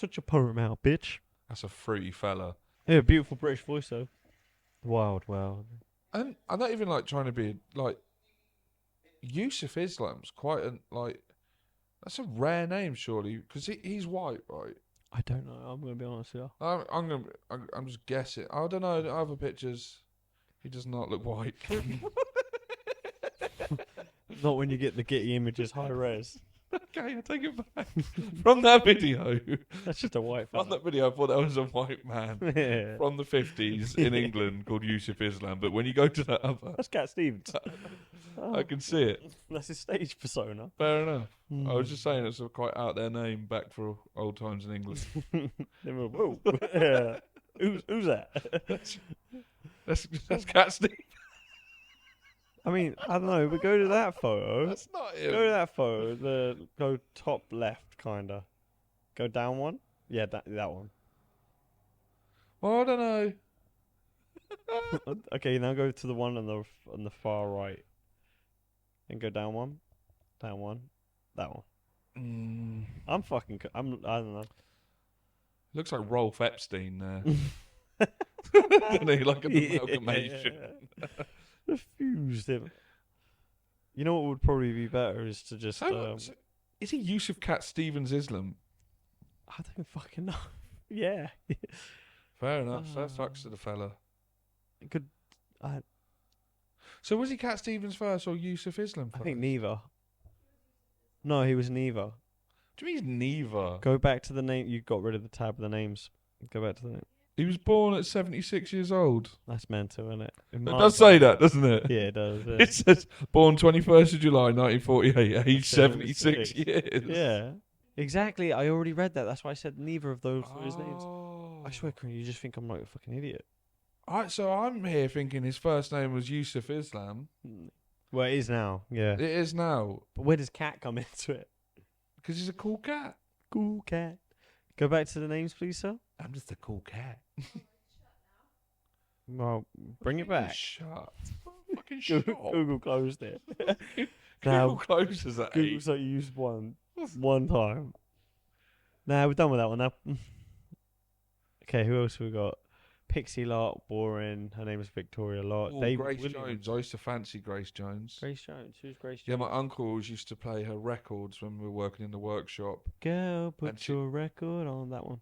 A: bitch.
B: That's a fruity fella.
A: Yeah, beautiful British voice though. Wild.
B: And I'm not even like trying to be like Yusuf Islam's quite a like that's a rare name surely because he's white, right?
A: I don't know. I'm gonna be honest with you.
B: I'm just guessing. I don't know. The other pictures, he does not look white.
A: Not when you get the Getty Images high res.
B: Okay, I take it back. From that video,
A: That's just a white
B: on
A: fella.
B: that video, I thought that was a white man
A: Yeah.
B: from the 50s in England called Yusuf Islam. But when you go to that other,
A: That's Cat Stevens.
B: I can see it.
A: That's his stage persona.
B: Fair enough. I was just saying it's a quite out there name back for old times in England.
A: They were, whoa. Yeah. Who's that?
B: That's Cat Stevens.
A: I mean, I don't know, but go to that photo.
B: That's not
A: Go to
B: him.
A: that photo. Go top left, kinda. Go down one. Yeah, that one.
B: Well, I don't know.
A: Okay, now go to the one on the far right, and go down one, that one. I don't know.
B: Looks like Rolf Epstein there. Doesn't he? Like an amalgamation.
A: Refused him. You know what would probably be better is to just.
B: So is he Yusuf Cat Stevens Islam?
A: I don't fucking know. Yeah.
B: Fair enough. Fair fucks to the fella.
A: Good.
B: So was he Cat Stevens first or Yusuf Islam
A: I
B: first?
A: think neither. No, he was neither.
B: Do you mean he's neither?
A: Go back to the name. You got rid of the tab of the names. Go back to the name.
B: He was born at 76 years old.
A: That's mental, isn't it?
B: It does say that, doesn't it?
A: Yeah, it does. Yeah.
B: It says born 21st of July 1948, age 76 years.
A: Yeah, exactly. I already read that. That's why I said neither of those were his names.
B: Oh.
A: I swear, Corinne, you just think I'm like a fucking idiot.
B: Alright, so I'm here thinking his first name was Yusuf Islam.
A: Well, it is now. Yeah.
B: It is now.
A: But where does cat come into it?
B: Because he's a cool cat.
A: Cool cat. Go back to the names, please, sir.
B: I'm just a cool cat.
A: Well, bring it back.
B: Shut. Fucking shut.
A: Google closed it.
B: Google
A: Now,
B: closes at 8.
A: Google's like you used one time. Nah, we're done with that one now. Okay, who else have we got? Pixie Lott, boring. Her name is Victoria Lott.
B: Oh,
A: Dave
B: Grace
A: Williams.
B: Jones. I used to fancy Grace Jones.
A: Grace Jones. Who's Grace
B: Yeah,
A: Jones?
B: my uncle always used to play her records when we were working in the workshop.
A: Girl,
B: And
A: put
B: she-
A: your record on that one.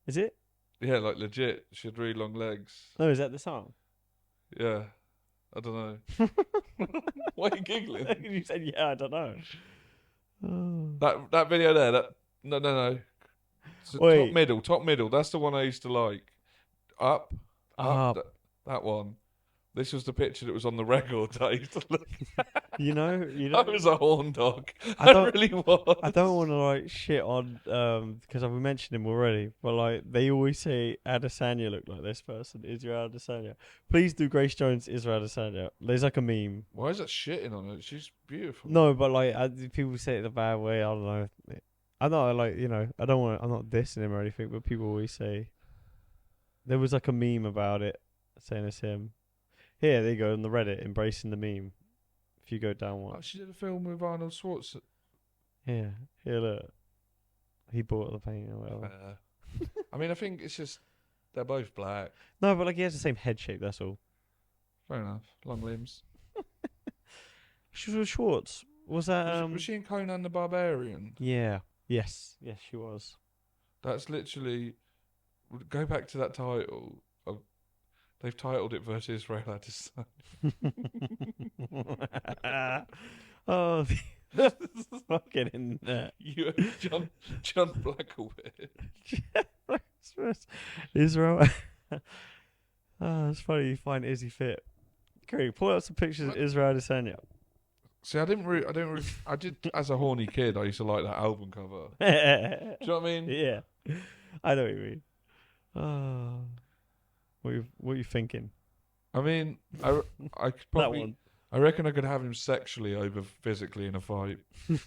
A: Is it?
B: Yeah, like legit. She had really long legs.
A: No, is that the song?
B: Yeah. I don't know. Why are you giggling?
A: You said, yeah, I don't know. Oh.
B: That video there, no. So
A: Wait.
B: Top middle. That's the one I used to like. Up.
A: Up.
B: That one. This was the picture that was on the record I used to look at.
A: You know.
B: I was a horn dog.
A: I
B: I,
A: don't-
B: really was.
A: I don't want to like shit on because I've mentioned him already, but like they always say Adesanya looked like this person, Israel Adesanya. Please do Grace Jones, Israel Adesanya. There's like a meme.
B: Why is that shitting on her? She's beautiful.
A: No, but like people say it the bad way. I don't know. I know, like I don't want. I'm not dissing him or anything, but people always say there was like a meme about it saying it's him. Here, there you go on the Reddit, embracing the meme. If you go down one,
B: Oh, she did a film with Arnold Schwarzenegger.
A: yeah, here look. He bought the paint or whatever.
B: I mean, I think it's just they're both black.
A: No, but like he has the same head shape. That's all.
B: Fair enough. Long limbs.
A: She was with Schwartz. Was that
B: Was she in Conan the Barbarian?
A: Yeah. Yes, she was.
B: That's literally. Go back to that title. They've titled it versus Israel Adesanya.
A: Oh, fucking in there.
B: You John Blackaway.
A: Israel. It's funny you find Izzy fit. Craig, pull out some pictures of Israel Adesanya.
B: See, I did as a horny kid. I used to like that album cover. Do you know what I mean?
A: Yeah, I know what you mean. What are you thinking?
B: I mean, I could
A: That
B: probably.
A: one.
B: I reckon I could have him sexually over physically in a fight.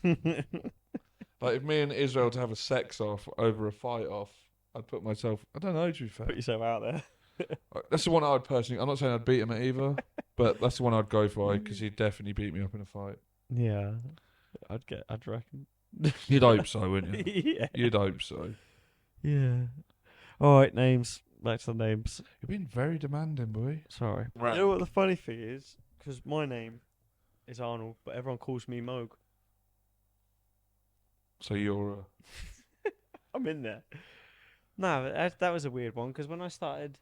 B: Like if me and Israel to have a sex off over a fight off, I'd put myself. I don't know. To be fair,
A: Put yourself out there.
B: that's the one I'd personally. I'm not saying I'd beat him at either, but that's the one I'd go for because he'd definitely beat me up in a fight.
A: Yeah, I'd reckon.
B: You'd hope so, wouldn't you?
A: Yeah.
B: You'd hope so.
A: Yeah. All right, names. Back to the names.
B: You've been very demanding, boy.
A: Sorry.
B: Right.
A: You know what the funny thing is? Because my name is Arnold, but everyone calls me Moog.
B: So you're.
A: I'm in there. No, that was a weird one because when I started,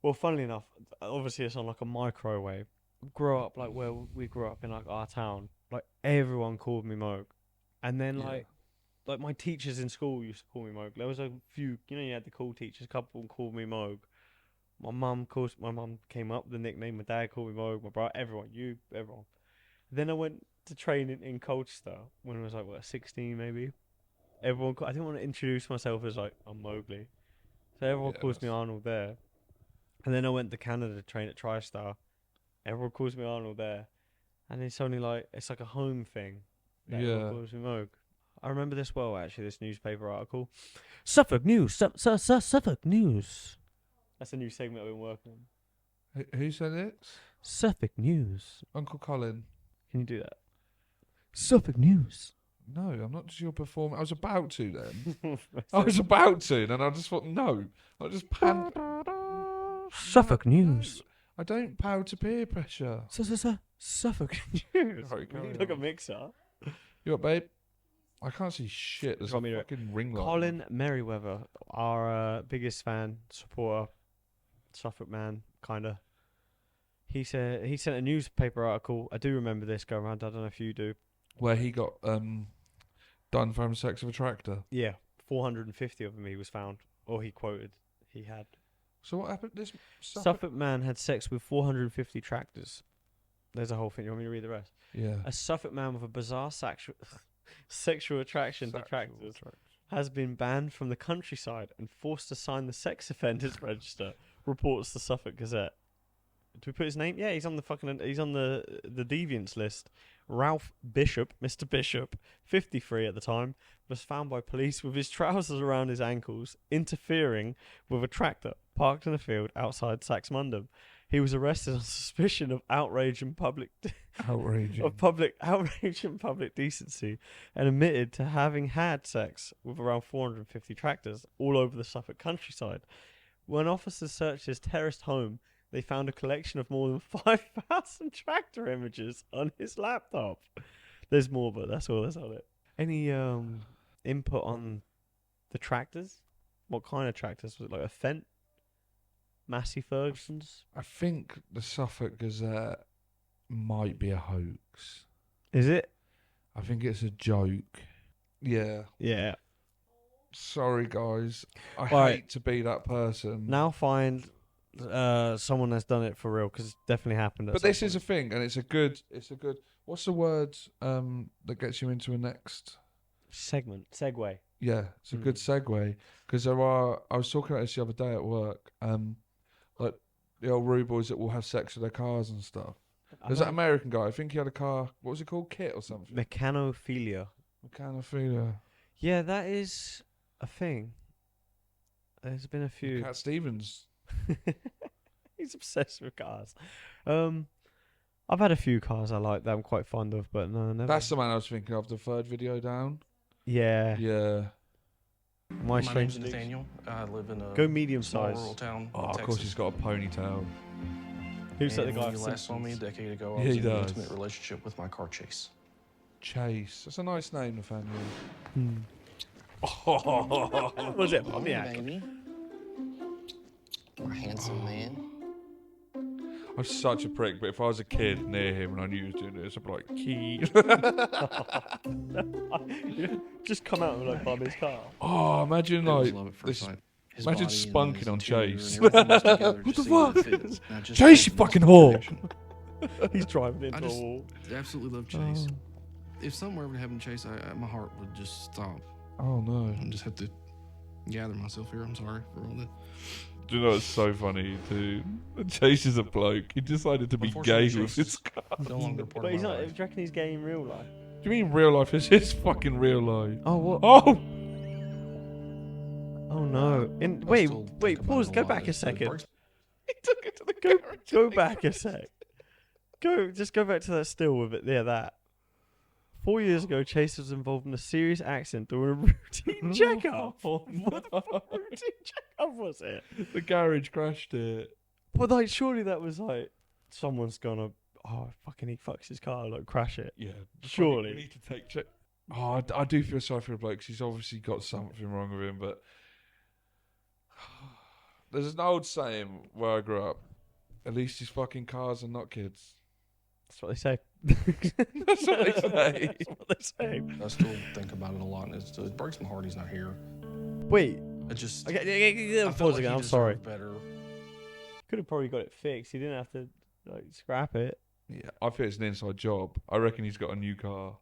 A: well, funnily enough, obviously it's on like a microwave. Grew up like where we grew up in like our town, like everyone called me Moog, and then like my teachers in school used to call me Moog. There was a few, you had the cool teachers. A couple of them called me Moog. My mum came up with the nickname. My dad called me Moog. My brother, everyone. Then I went to training in Colchester when I was like 16 maybe. I didn't want to introduce myself as like I'm Mowgli, so everyone calls me Arnold there. And then I went to Canada to train at TriStar. Everyone calls me Arnold there, and it's only like it's like a home thing. Everyone calls me Moog. I remember this well actually. This newspaper article, Suffolk News, Suffolk News. That's a new segment I've been working on.
B: Who said it?
A: Suffolk News.
B: Uncle Colin.
A: Can you do that? Suffolk News.
B: No, I'm not just your performer. I was about to then. I was about to, and I just thought, no. I just pan.
A: Suffolk News.
B: No, I don't bow to peer pressure.
A: Suffolk News.
B: Sorry,
A: We need
B: carry
A: like a
B: on.
A: mixer.
B: You what, babe? I can't see shit. There's a
A: Want me to-
B: fucking ring light.
A: Colin Merriweather, our biggest fan, supporter, Suffolk man, kinda. He sent a newspaper article. I do remember this going around. I don't know if you do.
B: Where he got done for having sex with a tractor.
A: Yeah, 450 of them he was found, or he quoted he had.
B: So what happened? This
A: Suffolk man had sex with 450 tractors. There's a whole thing. You want me to read the rest?
B: Yeah.
A: A Suffolk man with a bizarre sexual attraction to tractors has been banned from the countryside and forced to sign the sex offenders register, reports the Suffolk Gazette. Do we put his name? Yeah, he's on the deviants list. Ralph Bishop, Mr. Bishop, 53 at the time, was found by police with his trousers around his ankles, interfering with a tractor parked in a field outside Saxmundham. He was arrested on suspicion of outrage and public decency, and admitted to having had sex with around 450 tractors all over the Suffolk countryside. When officers searched his terraced home, they found a collection of more than 5,000 tractor images on his laptop. There's more, but that's all that's on it. Any input on the tractors? What kind of tractors? Was it like a Fendt? Massey Ferguson's?
B: I think the Suffolk Gazette might be a hoax.
A: Is it?
B: I think it's a joke. Yeah.
A: Yeah.
B: Sorry, guys. I
A: Right.
B: hate to be that person.
A: Now find someone that's done it for real, because it's definitely happened.
B: But this is a thing, and it's a good. What's the word that gets you into a next
A: segue.
B: Yeah, it's a good segue because I was talking about this the other day at work. Like the old rude boys that will have sex with their cars and stuff. There's that American guy. I think he had a car. What was it called? Kit or something.
A: Mechanophilia.
B: Mechanophilia.
A: Yeah, that is a thing. There's been a few.
B: Cat Stevens.
A: He's obsessed with cars. I've had a few cars I like that I'm quite fond of, but no, never.
B: That's the man I was thinking of. The third video down.
A: Yeah.
B: Yeah.
A: My
F: name's Nathaniel. I live in a
A: go medium
F: small
A: size.
F: rural town.
B: Oh, of course he's got a ponytail.
A: Who's that? The guy?
F: When you last saw me a decade ago, I
B: Yeah,
F: was
B: he
F: in an
B: does.
F: intimate relationship with my car Chase.
B: Chase. That's a nice name, Nathaniel.
A: Was it Pontiac?
G: Baby. My handsome man.
B: I'm such a prick, but if I was a kid near him and I knew he was doing this, I'd be like, key.
A: Just come out and like bum his car.
B: Oh, imagine
G: It was
B: like
G: love at first
B: this.
G: sight. His
B: Imagine
G: body and
B: spunking
G: his
B: on
G: interior
B: Chase.
G: and everything was together
B: What
G: just
B: the
G: seemed to
B: fuck?
G: fit, not just
B: Chase, you
G: in
B: fucking
G: this
B: whore.
G: direction.
A: He's driving
G: I
A: into a
G: just
A: wall.
G: absolutely love Chase. If something were ever to happen to Chase, my heart would just stop.
B: Oh no.
G: I just have to gather myself here. I'm sorry for all that.
B: Do you know what's so funny, dude? Chase is a bloke. He decided to be gay
G: Unfortunately,
B: with
G: Chase
B: his
G: is
B: car.
G: no longer part
A: But
G: of
A: he's
G: my
A: not. Do
G: life.
A: you reckon he's gay in real life?
B: Do you mean real life is his fucking real life?
A: Oh what?
B: Oh!
A: Oh no!
G: I
A: Wait,
G: still think
A: wait.
G: about
A: Pause.
G: it a
A: Go
G: lot.
A: back a
G: It
A: second.
G: breaks
B: He took it to the
A: Go,
B: garage.
A: go back a sec. Just go back to that still with it. Yeah, that. 4 years ago, Chase was involved in a serious accident during a routine checkup. What the fuck routine checkup was it?
B: The garage crashed it.
A: But like, surely that was like, someone's gonna, fucking he fucks his car, like crash it.
B: Yeah.
A: Surely.
B: We need to take check. Oh, I do feel sorry for the bloke 'cause he's obviously got something wrong with him, but there's an old saying where I grew up. At least his fucking cars are not kids.
A: That's what they say.
B: That's what they say.
A: That's what they say.
G: I still think about it a lot, and it breaks my heart he's not here.
A: Wait.
G: I just
A: Okay,
G: I
A: pause
G: feel like
A: again.
G: he
A: I'm sorry.
G: deserved better.
A: Could have probably got it fixed. He didn't have to like scrap it.
B: Yeah, I think it's an inside job. I reckon he's got a new car.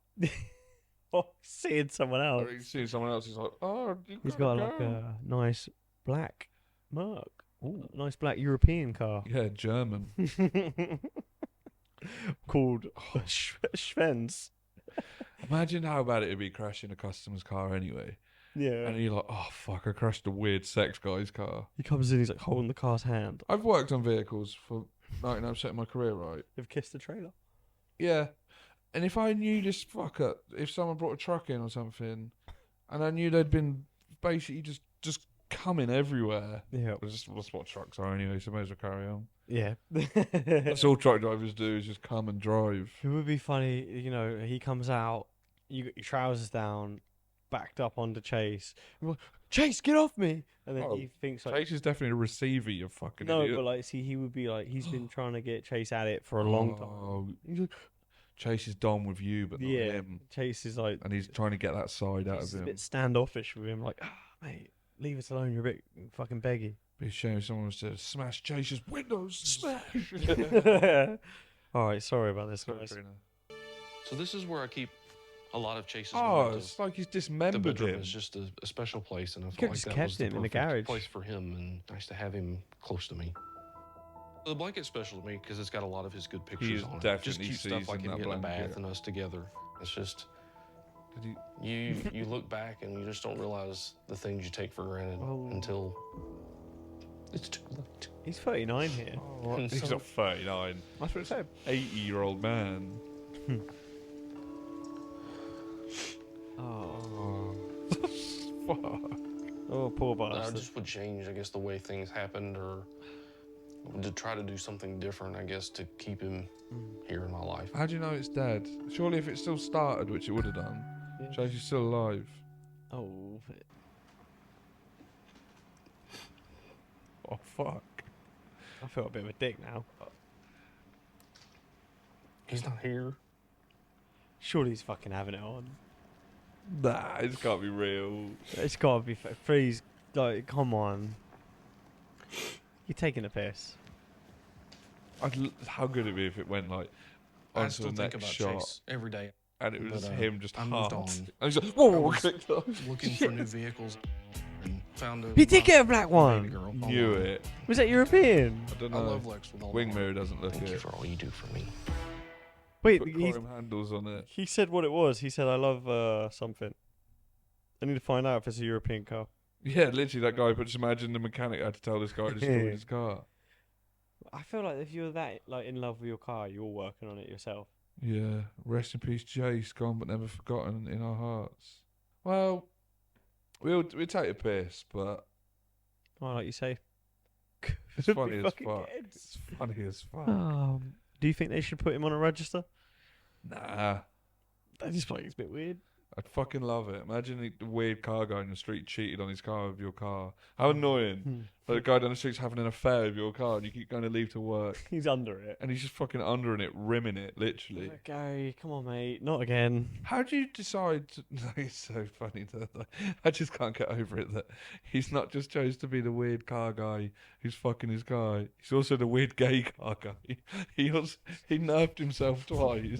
A: Oh, seeing someone
B: I
A: else.
B: reckon he's seeing someone else. He's like, oh,
A: He's got like a nice black Merc. Ooh, nice black European car.
B: yeah, German.
A: Called Schwenz.
B: Imagine how bad it would be crashing a customer's car anyway.
A: Yeah.
B: And you're like, oh fuck, I crashed a weird sex guy's car.
A: He comes in, he's like holding the car's hand.
B: I've worked on vehicles for 99% of my career, right?
A: They've kissed the trailer.
B: Yeah. And if I knew this fucker, if someone brought a truck in or something, and I knew they'd been basically just coming everywhere.
A: Yeah.
B: That's what trucks are anyway, so may as well carry on.
A: Yeah.
B: That's all truck drivers do is just come and drive.
A: It would be funny, he comes out, you got your trousers down, backed up onto Chase. And we're like, Chase, get off me! And then
B: Oh,
A: he thinks like,
B: Chase is definitely a receiver, you fucking
A: no,
B: idiot.
A: but like, see, he would be like, he's been trying to get Chase at it for a long time.
B: Oh,
A: He's like,
B: Chase is done with you, but not
A: yeah,
B: him.
A: Chase is like,
B: And he's trying to get that side out
A: he's
B: of
A: a
B: him.
A: bit standoffish with him, like, mate, leave us alone, you're a bit fucking beggy.
B: Be a shame if someone was to smash Chase's windows. Smash!
A: Alright, sorry about this, guys.
G: So this is where I keep a lot of Chase's
B: Oh,
G: memorandums.
B: it's like he's
G: The
B: dismembered
G: bedroom
B: him.
G: is just a special place, and I
A: could've
G: felt like
A: just
G: that
A: kept
G: was the
A: him in the
G: perfect
A: garage.
G: place for him, and nice to have him close to me. The blanket's special to me because it's got a lot of his good pictures
B: is
G: on it. Just
B: definitely
G: cute stuff like
B: seasoned
G: him
B: that
G: getting a
B: blanket.
G: bath and us together. It's just
B: Did he?
G: you look back and you just don't realize the things you take for granted
A: Oh.
G: until it's too late.
A: He's 39 here.
B: Oh,
G: And
B: he's
G: so-
B: not 39.
A: That's what it said.
B: 80-year-old man.
A: Oh,
B: Fuck.
A: oh poor
G: I
A: bastard.
G: just would change, I guess, the way things happened, or to try to do something different, I guess, to keep him here in my life.
B: How do you know it's dead? Surely if it still started, which it would have done,
A: Yeah.
B: Chase is still alive.
A: Oh,
B: Oh, fuck.
A: I feel a bit of a dick now.
G: He's not here.
A: Surely he's fucking having it on.
B: Nah, it's can't be real.
A: It's gotta be. Please, like, come on. You're taking a piss.
B: How good it'd be if it went like
G: I
B: onto
G: still
B: the
G: think
B: next
G: about
B: shot
G: Chase every day,
B: and it was
G: but,
B: him just
G: I moved
B: halved.
G: on.
B: And he's like, whoa,
G: I
B: whoa,
G: was
B: clicked off.
G: looking for new vehicles, and found a
A: He did get a black
G: baby
A: one.
G: girl.
B: Knew it.
A: Was that European?
B: I don't
G: I
B: know.
G: love Lex with all
B: Wing
G: my
B: mirror
G: heart.
B: doesn't look
G: Thank you
B: it.
G: for all you do for me.
A: Wait,
B: Put chrome handles on it.
A: he said what it was. He said, I love something. I need to find out if it's a European car.
B: Yeah, literally that guy. But just imagine the mechanic had to tell this guy to destroy his car.
A: I feel like if you're that like in love with your car, you're working on it yourself.
B: Yeah, rest in peace, Jace. Gone but never forgotten in our hearts. Well, we'll take a piss, but
A: Oh, like you say.
B: it's
A: Could
B: funny
A: be
B: as
A: fucking
B: fuck.
A: dead.
B: It's funny as fuck.
A: Do you think they should put him on a register?
B: Nah,
A: I just think it's a bit weird.
B: I'd fucking love it. Imagine the weird car guy in the street cheated on his car with your car. How annoying. Like the guy down the street's having an affair with your car and you keep going to leave to work.
A: He's under it.
B: And he's just fucking under it, rimming it, literally.
A: Like, Gary, come on, mate. Not again.
B: How do you decide? No, it's so funny. I just can't get over it that he's not just chose to be the weird car guy who's fucking his guy. He's also the weird gay car guy. He nerfed himself twice.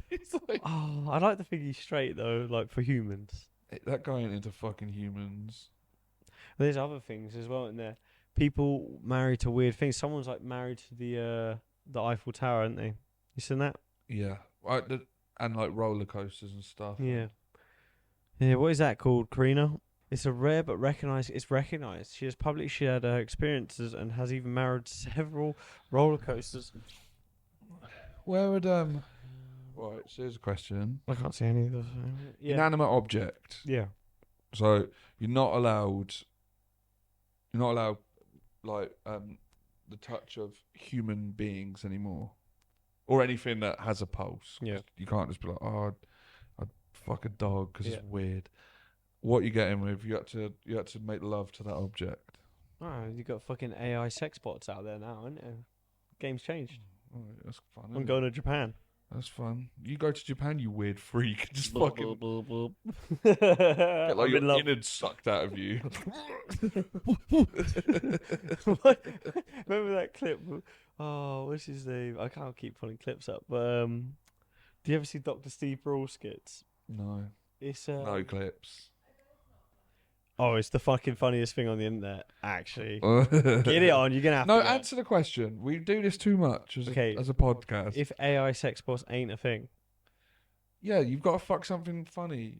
B: It's like,
A: Oh, I like to think he's straight though, like for humans.
B: that guy ain't into fucking humans.
A: There's other things as well in there. People married to weird things. Someone's like married to the Eiffel Tower, aren't they? You seen that?
B: Yeah, and like roller coasters and stuff.
A: Yeah. Yeah. What is that called, Karina? It's a rare but recognized. It's recognized. She has publicly shared her experiences and has even married several roller coasters.
B: Where would Right, so here's a question.
A: I can't see any of those. Yeah.
B: Inanimate object.
A: Yeah.
B: So you're not allowed like the touch of human beings anymore, or anything that has a pulse.
A: Yeah.
B: You can't just be like, oh, I'd fuck a dog because
A: Yeah.
B: it's weird. What you getting with? You had to make love to that object.
A: Oh, you got fucking AI sex bots out there now, isn't it? Game's changed.
B: Oh, that's fun.
A: I'm
B: isn't
A: going
B: it?
A: to Japan.
B: That's fun. You go to Japan, you weird freak. Just fucking
A: Get
B: get like your innards sucked out of you.
A: Remember that clip? Oh, what's his name? I can't keep pulling clips up. But do you ever see Dr. Steve Brawl skits?
B: No,
A: It's
B: no clips.
A: Oh, it's the fucking funniest thing on the internet. Actually, get it on. You're gonna have
B: No,
A: to. get it.
B: answer the question. We do this too much as a podcast.
A: If AI sex bots ain't a thing,
B: Yeah, you've got to fuck something funny.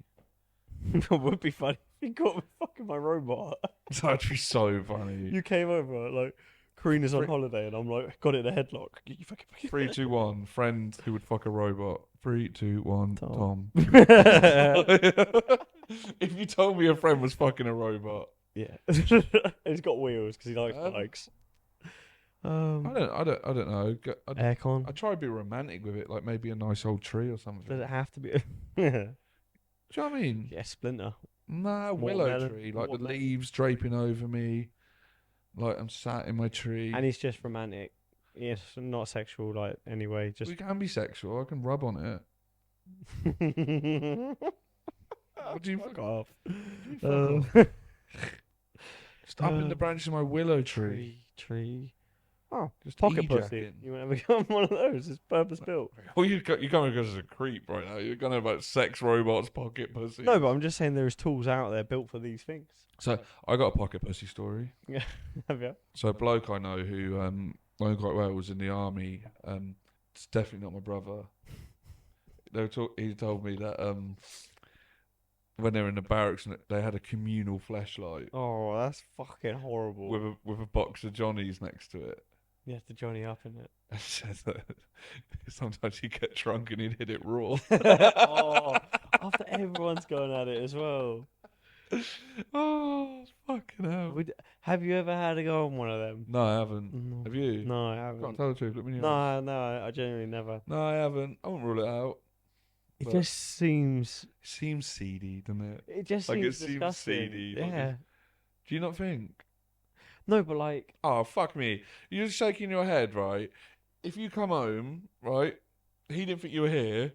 A: it would be funny if you got me fucking my robot.
B: That'd be so funny.
A: You came over like Karina's on holiday, and I'm like, got it in a headlock. You fucking
B: 3, 2, 1. Friend who would fuck a robot. 3, 2, 1. Tom. If you told me a friend was fucking a robot,
A: Yeah, he's got wheels because he likes bikes.
B: I don't know.
A: Aircon.
B: I try to be romantic with it, like maybe a nice old tree or something.
A: Does it have to be?
B: Do you know what I mean?
A: Yeah, Splinter.
B: Nah, willow
A: Watermelon.
B: tree, like the
A: Watermelon.
B: leaves draping over me, like I'm sat in my tree.
A: And he's just romantic. Yes, not sexual, like anyway. Just
B: We can be sexual. I can rub on it. What do you
A: fuck off.
B: Just up in the branches of my willow tree.
A: Tree. Oh,
B: Just
A: pocket
B: e-jacking.
A: pussy. You want to become one of those? It's purpose built.
B: Well, you're coming because as a creep right now. You're going about sex robots, pocket pussy.
A: No, but I'm just saying there's tools out there built for these things.
B: So I got a pocket pussy story.
A: Yeah, have you?
B: So a bloke I know who I know quite well was in the army. It's definitely not my brother. He told me that when they were in the barracks, they had a communal fleshlight
A: Oh, that's fucking horrible.
B: with a box of Johnnies next to it.
A: You have to Johnny up in it.
B: And said that sometimes he'd get drunk and he'd hit it raw.
A: Oh, after everyone's going at it as well.
B: Oh, fucking hell.
A: Have you ever had to go on one of them?
B: No, I haven't.
A: No.
B: Have you?
A: No, I
B: Can't
A: haven't.
B: tell the truth. Look me in the eyes.
A: No, I genuinely never.
B: No, I haven't. I won't rule it out.
A: It
B: But-
A: just seems.
B: It seems seedy, doesn't it?
A: It just
B: Like, it
A: seems
B: seems
A: disgusting.
B: seedy, like
A: Yeah.
B: Do you not think?
A: No, but like,
B: Oh, fuck me. You're just shaking your head, right? If you come home, right, he didn't think you were here,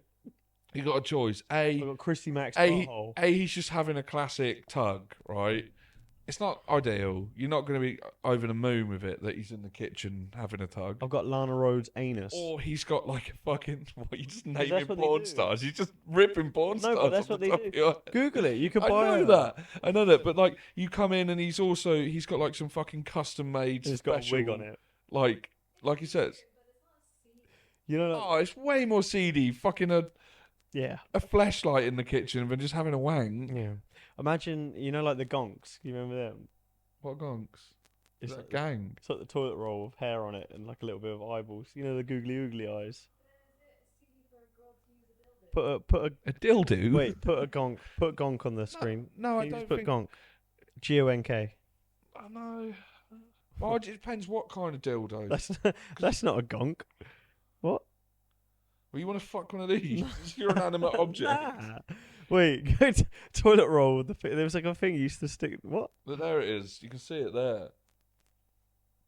B: you got a choice.
A: I've got Christy Max
B: A,
A: butthole.
B: he's just having a classic tug, right? It's not ideal. You're not going to be over the moon with it that he's in the kitchen having a tug.
A: I've got Lana Rhodes' anus.
B: Or he's got like a fucking, what, you just
A: that's
B: naming
A: what they
B: porn
A: do.
B: stars. He's just ripping porn
A: No,
B: stars.
A: but that's
B: off
A: what
B: the
A: they
B: top
A: do.
B: of your head.
A: Google it. You can
B: I
A: buy
B: know
A: it.
B: that. I know that. But like, you come in and he's got like some fucking custom made.
A: It's got a wig on it.
B: Like he says.
A: You know,
B: Oh, it's way more seedy. Fucking a
A: yeah.
B: fleshlight in the kitchen than just having a wang.
A: Yeah. Imagine, like the gonks. You remember them?
B: What gonks?
A: It's
B: Is that
A: like,
B: gang?
A: it's like the toilet roll with hair on it and like a little bit of eyeballs. You know the googly oogly eyes. Put
B: A dildo?
A: wait. Put a gonk on the screen.
B: No, I
A: Can you
B: don't
A: just put
B: think.
A: gonk. GONK.
B: Oh, no. Well, it depends what kind of dildo.
A: That's not a gonk. What?
B: Well, you want to fuck one of these? You're an animate object.
A: Nah. Wait, go to toilet roll. There was like a thing you used to stick. What?
B: But there it is. You can see it there.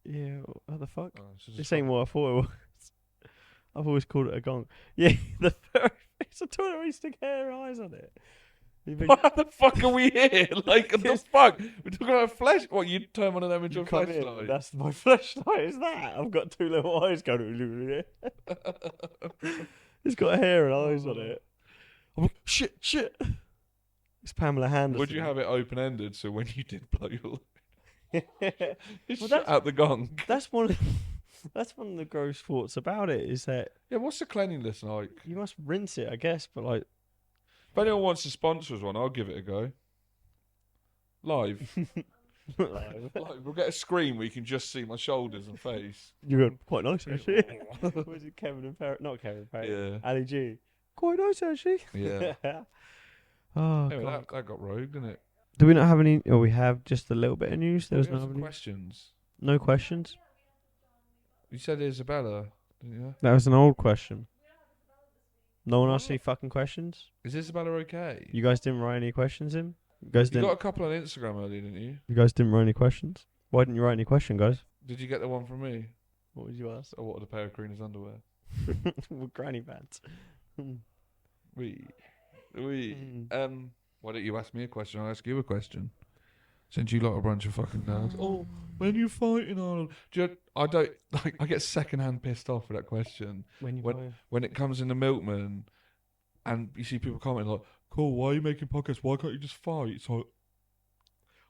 A: Yeah, what the fuck?
B: Oh, so just
A: This ain't what I thought it was. I've always called it a gong. Yeah, it's a toilet where you stick hair and eyes on it.
B: What the fuck are we here? Like, what the fuck? We're talking about flesh. What, you turn one of them into a
A: come in,
B: flashlight?
A: that's my flashlight. Is that? I've got two little eyes going. It's got hair and eyes on it. I'm like, shit. It's Pamela Anderson.
B: Would you have it open ended so when you did blow your
A: Well,
B: shut out the gong?
A: That's one. That's one of the gross thoughts about it. Is that
B: What's the cleanliness like?
A: you must rinse it, I guess, but like.
B: If anyone wants to sponsor us one, I'll give it a go. Live.
A: Live.
B: We'll get a screen where you can just see my shoulders and face.
A: You're going, quite nice, actually. Was it Kevin and Perry? Not Kevin and Perry.
B: Yeah.
A: Ali G. Quite nice, actually.
B: Yeah.
A: Oh,
B: Anyway,
A: God.
B: that got rogue, didn't it?
A: Do we not have any? Or we have just a little bit of news? There was
B: We have
A: no
B: some
A: news?
B: questions.
A: No questions?
B: You said Isabella, didn't you?
A: That was an old question. No one asked any fucking questions?
B: Is Isabella okay?
A: You guys didn't write any questions in? You guys
B: You
A: didn't.
B: got a couple on Instagram earlier, didn't you?
A: You guys didn't write any questions? Why didn't you write any question, guys?
B: Did you get the one from me?
A: What would you ask?
B: I wanted a pair of Karina's underwear.
A: With granny pants.
B: We.
A: Mm.
B: Why don't you ask me a question? I'll ask you a question. Since you lot are a bunch of fucking nerds. Oh, when you fighting, Arnold? I don't like. I get secondhand pissed off with that question when it comes in the Milkmen, and you see people commenting like, "Cool, why are you making podcasts? Why can't you just fight?" It's like,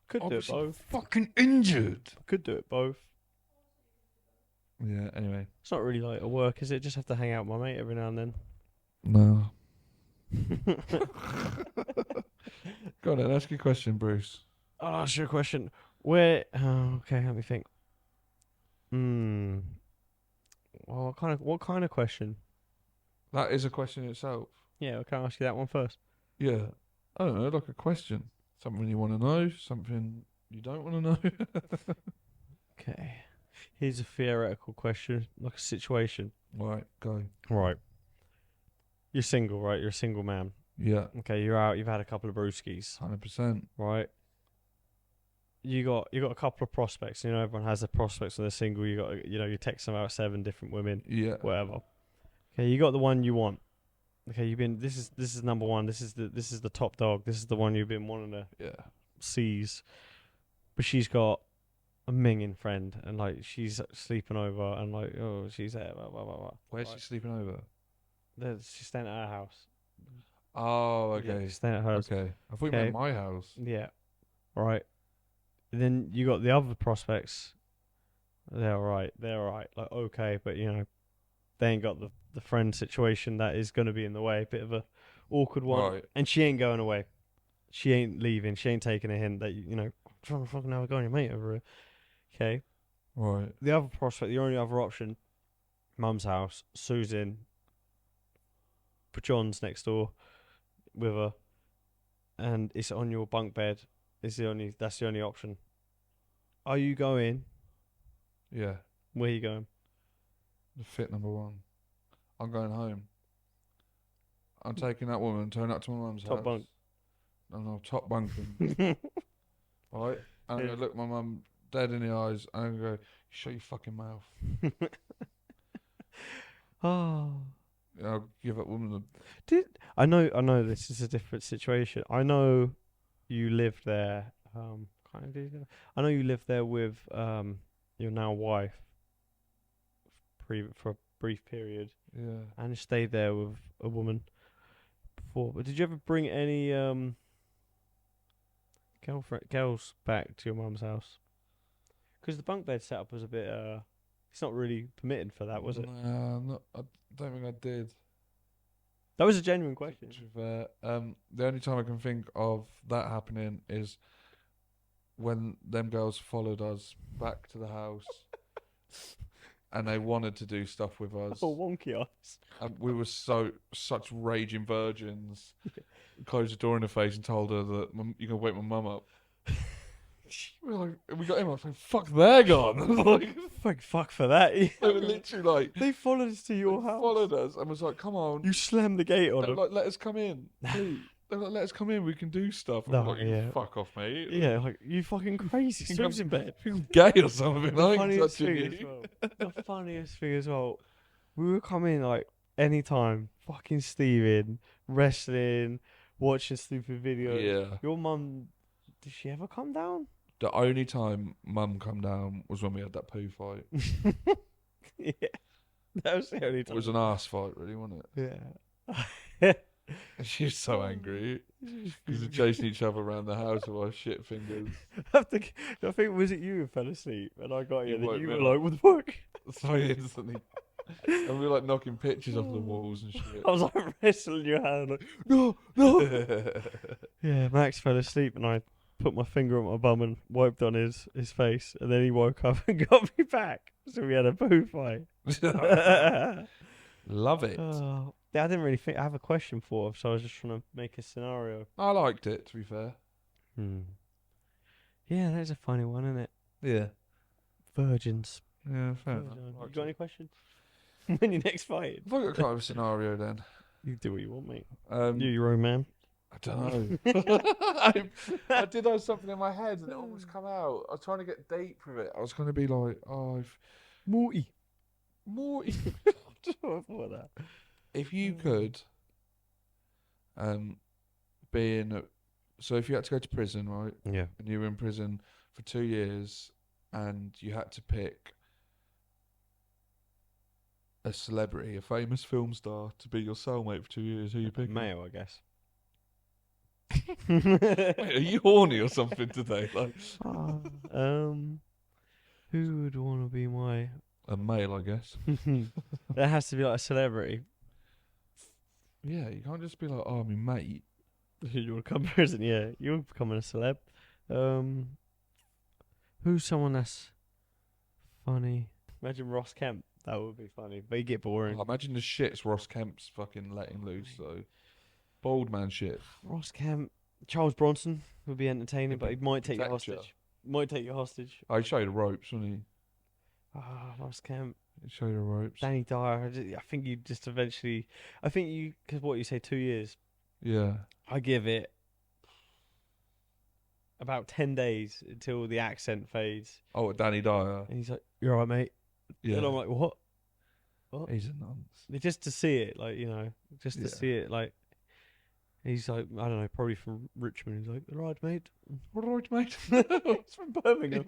A: could do it
B: obviously
A: both.
B: fucking injured.
A: Could do it both.
B: Yeah. Anyway.
A: It's not really like a work, is it? Just have to hang out with my mate every now and then.
B: No. Go on then, ask your question, Bruce.
A: I'll ask you a question. Where? Oh, okay, let me think. Well, what kind of question?
B: That is a question itself.
A: Yeah, can I ask you that one first?
B: Yeah. I don't know, like a question. Something you want to know, something you don't want to know.
A: Okay. Here's a theoretical question, like a situation.
B: Right, go.
A: Right. You're single, right? You're a single man.
B: Yeah.
A: Okay, you're out. You've had a couple of brewskis,
B: 100%.
A: right? You got a couple of prospects. You know, everyone has their prospects when they're single. You text them out 7 different women.
B: Yeah.
A: Whatever. Okay, you got the one you want. Okay, you've been. This is number one. This is the top dog. This is the one you've been wanting to seize. But she's got a minging friend, and like she's sleeping over, and like she's there. Blah blah blah blah.
B: Where's she sleeping over?
A: She's staying at our house.
B: Oh, okay.
A: Yeah, she's staying at hers.
B: Okay. I thought you meant my house.
A: Yeah. Right. Then you got the other prospects. They're all right. Like, okay, but they ain't got the friend situation that is going to be in the way. Bit of a awkward one.
B: Right.
A: And she ain't going away. She ain't leaving. She ain't taking a hint that, trying to fucking have a go on your mate over here. Okay.
B: Right.
A: The other prospect, the only other option, mum's house, Sue's in, but John's next door with her, and it's on your bunk bed. That's the only option. Are you going?
B: Yeah.
A: Where are you going?
B: The fit number 1. I'm going home. I'm taking that woman, turning up to my mum's house.
A: Top bunk.
B: No, top bunking. Right? I'm going to look my mum dead in the eyes, and I'm going to go, shut your fucking mouth.
A: Oh.
B: I'll give that woman
A: I know this is a different situation. I know you lived there. I know you lived there with your now wife for a brief period.
B: Yeah.
A: And you stayed there with a woman before. But did you ever bring any girls back to your mum's house? Because the bunk bed setup was a bit. It's not really permitted for that, was it?
B: No, I don't think I did.
A: That was a genuine question.
B: The only time I can think of that happening is when them girls followed us back to the house and they wanted to do stuff with us.
A: Oh, wonky eyes.
B: We were such raging virgins. Closed the door in her face and told her that you can wake my mum up. We got him. I was like, fuck, they're gone. Like,
A: fuck for that.
B: they were literally like,
A: They followed us to your house.
B: followed us and was like, come on.
A: You slammed the gate on
B: They were
A: them.
B: like, let us come in, please. They were like, let us come in. We can do stuff. And
A: No,
B: we're like,
A: yeah.
B: fuck off, mate.
A: Yeah, like, you fucking crazy.
B: think
A: Sue's
B: I'm-
A: in bed.
B: You're gay or something.
A: The
B: I ain't
A: funniest
B: touching
A: thing as
B: you.
A: well. The funniest thing as well. We would come in like anytime, fucking Steven, wrestling, watching stupid videos.
B: Yeah.
A: Your mum, did she ever come down?
B: The only time Mum come down was when we had that poo fight.
A: Yeah. That was the only
B: It
A: time.
B: was an arse fight, really, wasn't it?
A: Yeah.
B: And she was so angry because they're chasing each other around the house with our shit fingers.
A: I think, was it you who fell asleep and I got you?
B: You
A: And then
B: woke
A: you
B: me
A: were
B: up.
A: like, what the fuck?
B: So instantly. And we were like knocking pictures off the walls and shit.
A: I was like wrestling your hand, like, no, no. Yeah, Max fell asleep and I put my finger on my bum and wiped on his face, and then he woke up and got me back. So we had a poo fight.
B: Love it.
A: Yeah, I didn't really think I have a question for, so I was just trying to make a scenario.
B: I liked it, to be fair.
A: Yeah, that's a funny one, isn't it?
B: Yeah.
A: Virgins.
B: Yeah, fair enough.
A: You got any questions? When you next fight?
B: If I got kind of a scenario then.
A: You do what you want, mate.
B: Um,
A: You your own man.
B: I don't know. I did have something in my head and it almost come out. I was trying to get deep with it. I was going to be like, oh,
A: Morty.
B: Morty.
A: What that?
B: If you could, be in, so if you had to go to prison, right?
A: Yeah.
B: And you were in prison for 2 years and you had to pick a celebrity, a famous film star, to be your cellmate for 2 years, who you pick?
A: Male, I guess.
B: Wait, are you horny or something today? Like,
A: who would want to be my?
B: a male, I guess.
A: There has to be like a celebrity.
B: Yeah, you can't just be like, oh, my mate.
A: You'll become prison, yeah. You're becoming a celeb. Who's someone that's funny? Imagine Ross Kemp. That would be funny, but he'd get boring.
B: Oh, imagine the shits Ross Kemp's fucking letting loose, though. Bald man shit.
A: Ross Kemp, Charles Bronson would be entertaining,
B: He'd
A: but he might take you
B: protect ya.
A: hostage. Might take you hostage.
B: I'd show you the ropes, wouldn't
A: Ross Kemp,
B: he? He'd show you the ropes.
A: Danny Dyer. I think you just eventually. I think you, because what you say, 2 years.
B: Yeah.
A: I give it about 10 days until the accent fades,
B: Oh, Danny Dyer.
A: and he's like, "You're all right, mate."
B: Yeah.
A: And I'm like, "What?" What?
B: He's a nonce.
A: Just to see it, like, just to
B: Yeah.
A: see it, like. He's like, I don't know, probably from Richmond. He's like, "All right, mate."
B: All right, mate.
A: He's from Birmingham.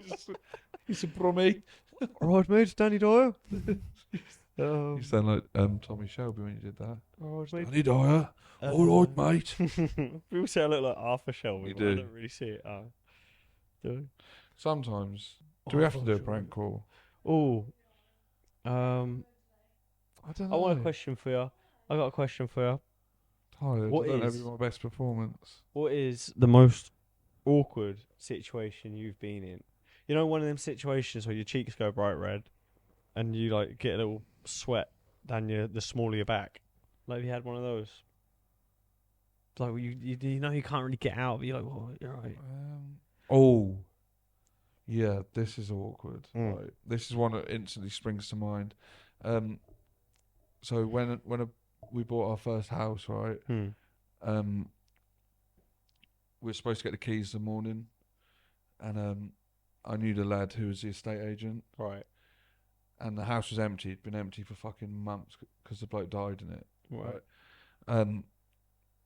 B: He's a brummy.
A: All right, mate, Danny Dyer.
B: You sound like Tommy Shelby when you did that.
A: All right, mate.
B: Danny Dyer. All right, mate.
A: People say I look like Arthur Shelby.
B: You
A: but I
B: do.
A: don't really see it. Do
B: Sometimes. Do we have to do a prank call?
A: Oh,
B: I don't know.
A: I want a question for you. I got a question for you.
B: Tired.
A: What
B: I don't
A: is-
B: have my best performance.
A: What is the most awkward situation you've been in? You know, one of them situations where your cheeks go bright red, and you like get a little sweat down the small of your back. Like, have you had one of those? Like, you know you can't really get out, but you're like, "Well, you're right."
B: Oh. Yeah, this is awkward.
A: Mm.
B: Right. This is one that instantly springs to mind. So when we bought our first house, right? We were supposed to get the keys in the morning, and I knew the lad who was the estate agent,
A: Right.
B: and the house was empty. It'd been empty for fucking months because the bloke died in it.
A: Right.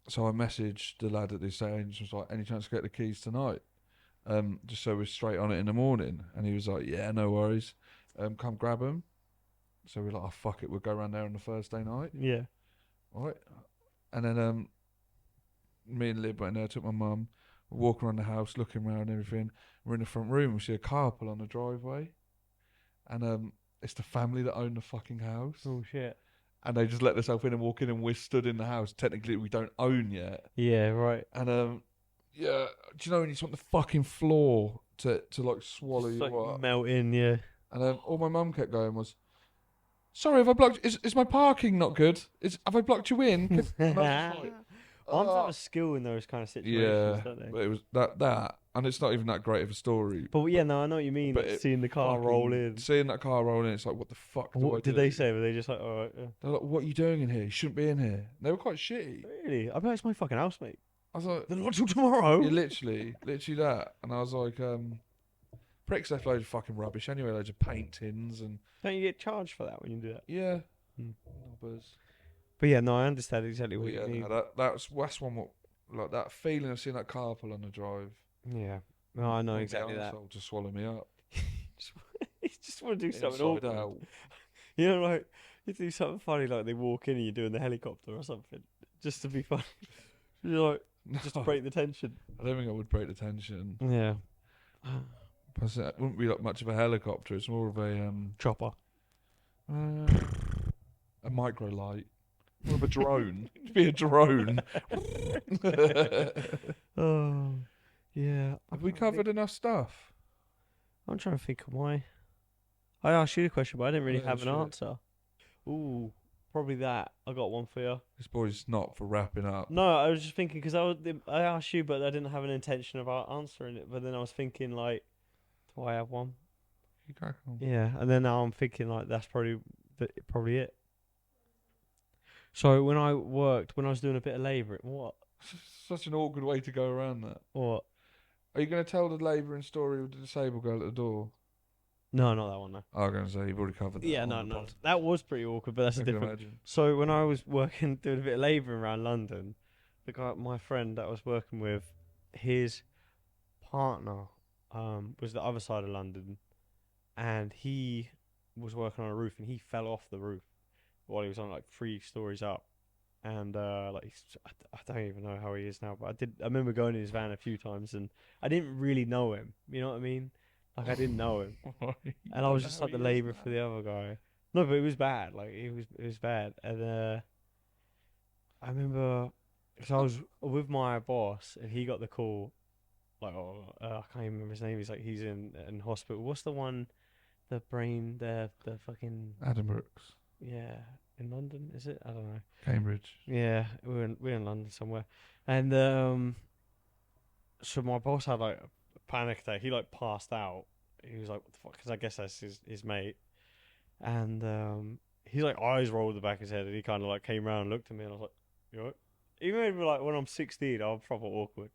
B: So I messaged the lad at the estate agent, was like, "Any chance to get the keys tonight? Just so we're straight on it in the morning." And he was like, "Yeah, no worries. Come grab them." So we're like, "Oh fuck it, we'll go around there on the Thursday night."
A: Yeah.
B: Right. And then me and Lib went there, took my mum, we're walking around the house, looking around and everything. We're in the front room, we see a car pull on the driveway. And it's the family that own the fucking house.
A: Oh shit.
B: And they just let themselves in and walk in, and we're stood in the house. Technically, we don't own yet.
A: Yeah. Right.
B: And yeah, do you know when you just want the fucking floor to like swallow
A: Just,
B: you
A: like,
B: up?
A: melt in. Yeah.
B: And all my mum kept going was, "Sorry, have I blocked? Is my parking not good? Have I blocked you in?" And I was just like,
A: Moms have a skill in those kind of situations,
B: yeah,
A: don't they?
B: but it was that and it's not even that great of a story.
A: But yeah, no, I know what you mean.
B: But
A: Like,
B: it
A: seeing the car roll
B: fucking-
A: in.
B: Seeing that car roll in, it's like, what the fuck do I
A: What
B: do?
A: did they say? Were they just like, all right, yeah.
B: They're like, what are you doing in here? You shouldn't be in here. They were quite shitty.
A: Really? I bet it's my fucking housemate.
B: I was like,
A: Then not till tomorrow.
B: yeah, literally that. And I was like, pricks left loads of fucking rubbish anyway, loads of paint tins and
A: Don't you get charged for that when you do that?
B: yeah.
A: Hmm.
B: Knobbers.
A: But yeah, no, I understand exactly what
B: But
A: you
B: yeah,
A: mean.
B: no, that's one what, like that feeling of seeing that car pull on the drive.
A: Yeah, no, I know
B: Want the
A: exactly that.
B: arsehole to swallow me up.
A: You just want to do something
B: Inside
A: awkward.
B: out.
A: You know, like you do something funny, like they walk in and you're doing the helicopter or something, just to be funny. You're like, just to
B: No,
A: break the tension.
B: I don't think I would break the tension.
A: Yeah.
B: Plus, it wouldn't be like much of a helicopter. It's more of a
A: Chopper.
B: a micro light. More of a drone. It'd be a drone.
A: Oh, yeah.
B: Have we covered enough stuff?
A: I'm trying to think of why. I asked you the question, but I didn't really
B: Yeah,
A: have an
B: shit.
A: answer. Ooh, probably that. I got one for you.
B: This boy's not for wrapping up.
A: No, I was just thinking because I asked you, but I didn't have an intention about answering it. But then I was thinking like, do I have one?
B: You crack on.
A: Yeah, and then now I'm thinking like that's probably it. So when I was doing a bit of labouring, what?
B: Such an awkward way to go around that.
A: What?
B: Are you going to tell the labouring story with the disabled girl at the door?
A: No, not that one. No.
B: I was going to say you've already covered that.
A: Yeah,
B: on
A: no,
B: the
A: no.
B: pod.
A: That was pretty awkward, but that's
B: I
A: a
B: can
A: different.
B: imagine.
A: So when I was working, doing a bit of labouring around London, my friend that I was working with, his partner, was the other side of London, and he was working on a roof, and he fell off the roof while he was on like 3 stories up, and I don't even know how he is now, but I remember going in his van a few times, and I didn't really know him. You know what I mean? Like I didn't know him. And I was just like the labourer for the other guy. No, but it was bad. Like it was bad. And I remember, because I was with my boss, and he got the call. Like, I can't even remember his name. He's like, he's in hospital. What's the one? The fucking
B: Adam Brooks,
A: yeah, in London, is it? I don't know.
B: Cambridge.
A: Yeah, we're in London somewhere, and so my boss had like a panic attack. He like passed out. He was like, "What the fuck?" Because I guess that's his mate, and he's like eyes rolled the back of his head, and he kind of like came around and looked at me, and I was like, "You alright?" Even maybe like when I'm 16, I'm proper awkward.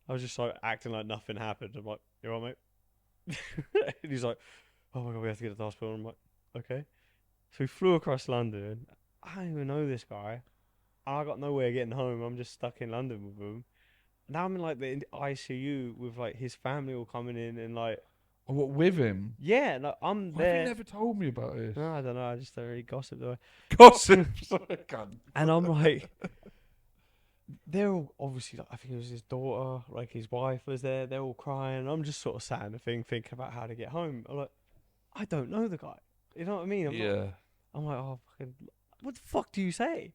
A: I was just like acting like nothing happened. I'm like, "You alright, mate?" And he's like, "Oh my god, we have to get to the hospital." And I'm like, "Okay." So we flew across London. I don't even know this guy. I got no way of getting home. I'm just stuck in London with him. Now I'm in like the ICU with like his family all coming in and like,
B: Oh, what, with him?
A: yeah, like I'm
B: Why have
A: there.
B: you never told me about this?
A: No, I don't know. I just don't really gossip though.
B: Gossip. Sorry, cunt.
A: And I'm like, they're all obviously like, I think it was his daughter, like his wife was there. They're all crying. I'm just sort of sat in the thing thinking about how to get home. I'm like, I don't know the guy. You know what I mean? I'm like, oh, fucking, what the fuck do you say?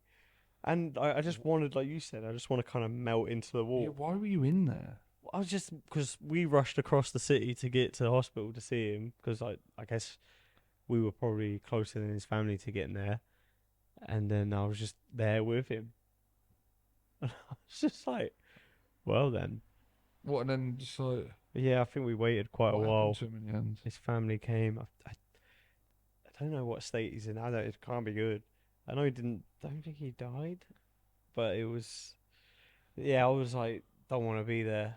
A: And I just wanted, like you said, I just want to kind of melt into the wall.
B: Yeah, why were you in there?
A: I was just, because we rushed across the city to get to the hospital to see him, because I guess we were probably closer than his family to getting there. And then I was just there with him. And I was just like, well then.
B: What, and then just like...
A: Yeah, I think we waited quite a
B: what
A: while.
B: happened to him in the end?
A: His family came. I don't know what state he's in. It can't be good. I know don't think he died, but it was, yeah, I was like, don't want to be there.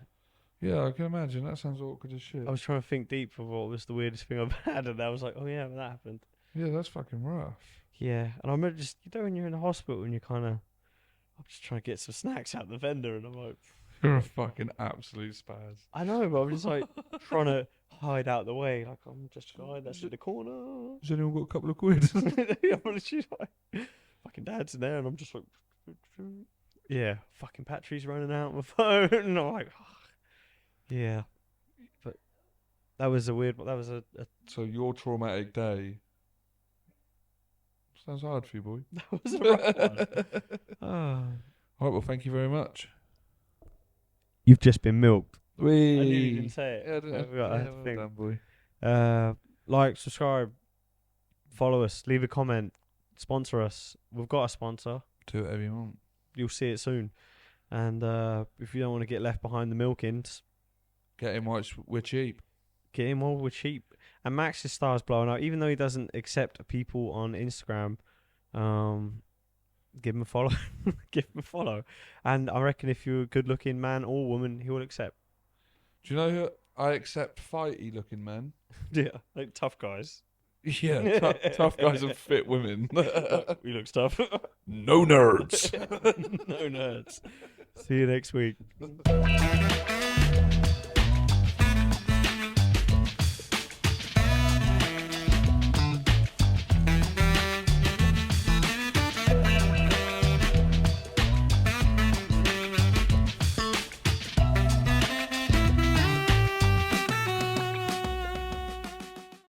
B: Yeah, I can imagine. That sounds awkward as shit.
A: I was trying to think deep of what was the weirdest thing I've had, and I was like, oh yeah, that happened.
B: Yeah, that's fucking rough.
A: Yeah, and I remember just, you know, when you're in the hospital and you're kind of, I'm just trying to get some snacks out the vendor, and I'm like,
B: You're a fucking absolute spaz.
A: I know, but I'm just like trying to hide out the way, like I'm just a guy that's in the corner.
B: Has anyone got a couple of quid?
A: I'm literally like, fucking dad's in there, and I'm just like, yeah, fucking battery's running out on my phone, and I'm like, yeah, but that was a weird. That was a
B: So your traumatic day sounds hard for you, boy.
A: that was a rough one. Oh.
B: All right, well, thank you very much.
A: You've just been milked.
B: We.
A: I knew you didn't say it.
B: Yeah, I didn't
A: I
B: have,
A: forgot, I had to
B: well
A: think.
B: done, boy.
A: Like, subscribe, follow us, leave a comment, sponsor us. We've got a sponsor.
B: Do whatever you want.
A: You'll see it soon. And if you don't want to get left behind the milkins,
B: Get him while we're cheap.
A: Get him while we're cheap. And Max's star's blowing up, even though he doesn't accept people on Instagram. Give him a follow. Give him a follow. And I reckon if you're a good-looking man or woman, he will accept.
B: Do you know who I accept fighty looking men?
A: Yeah, like tough guys.
B: Yeah, tough guys and fit women.
A: We look tough.
B: No nerds.
A: No nerds. See you next week.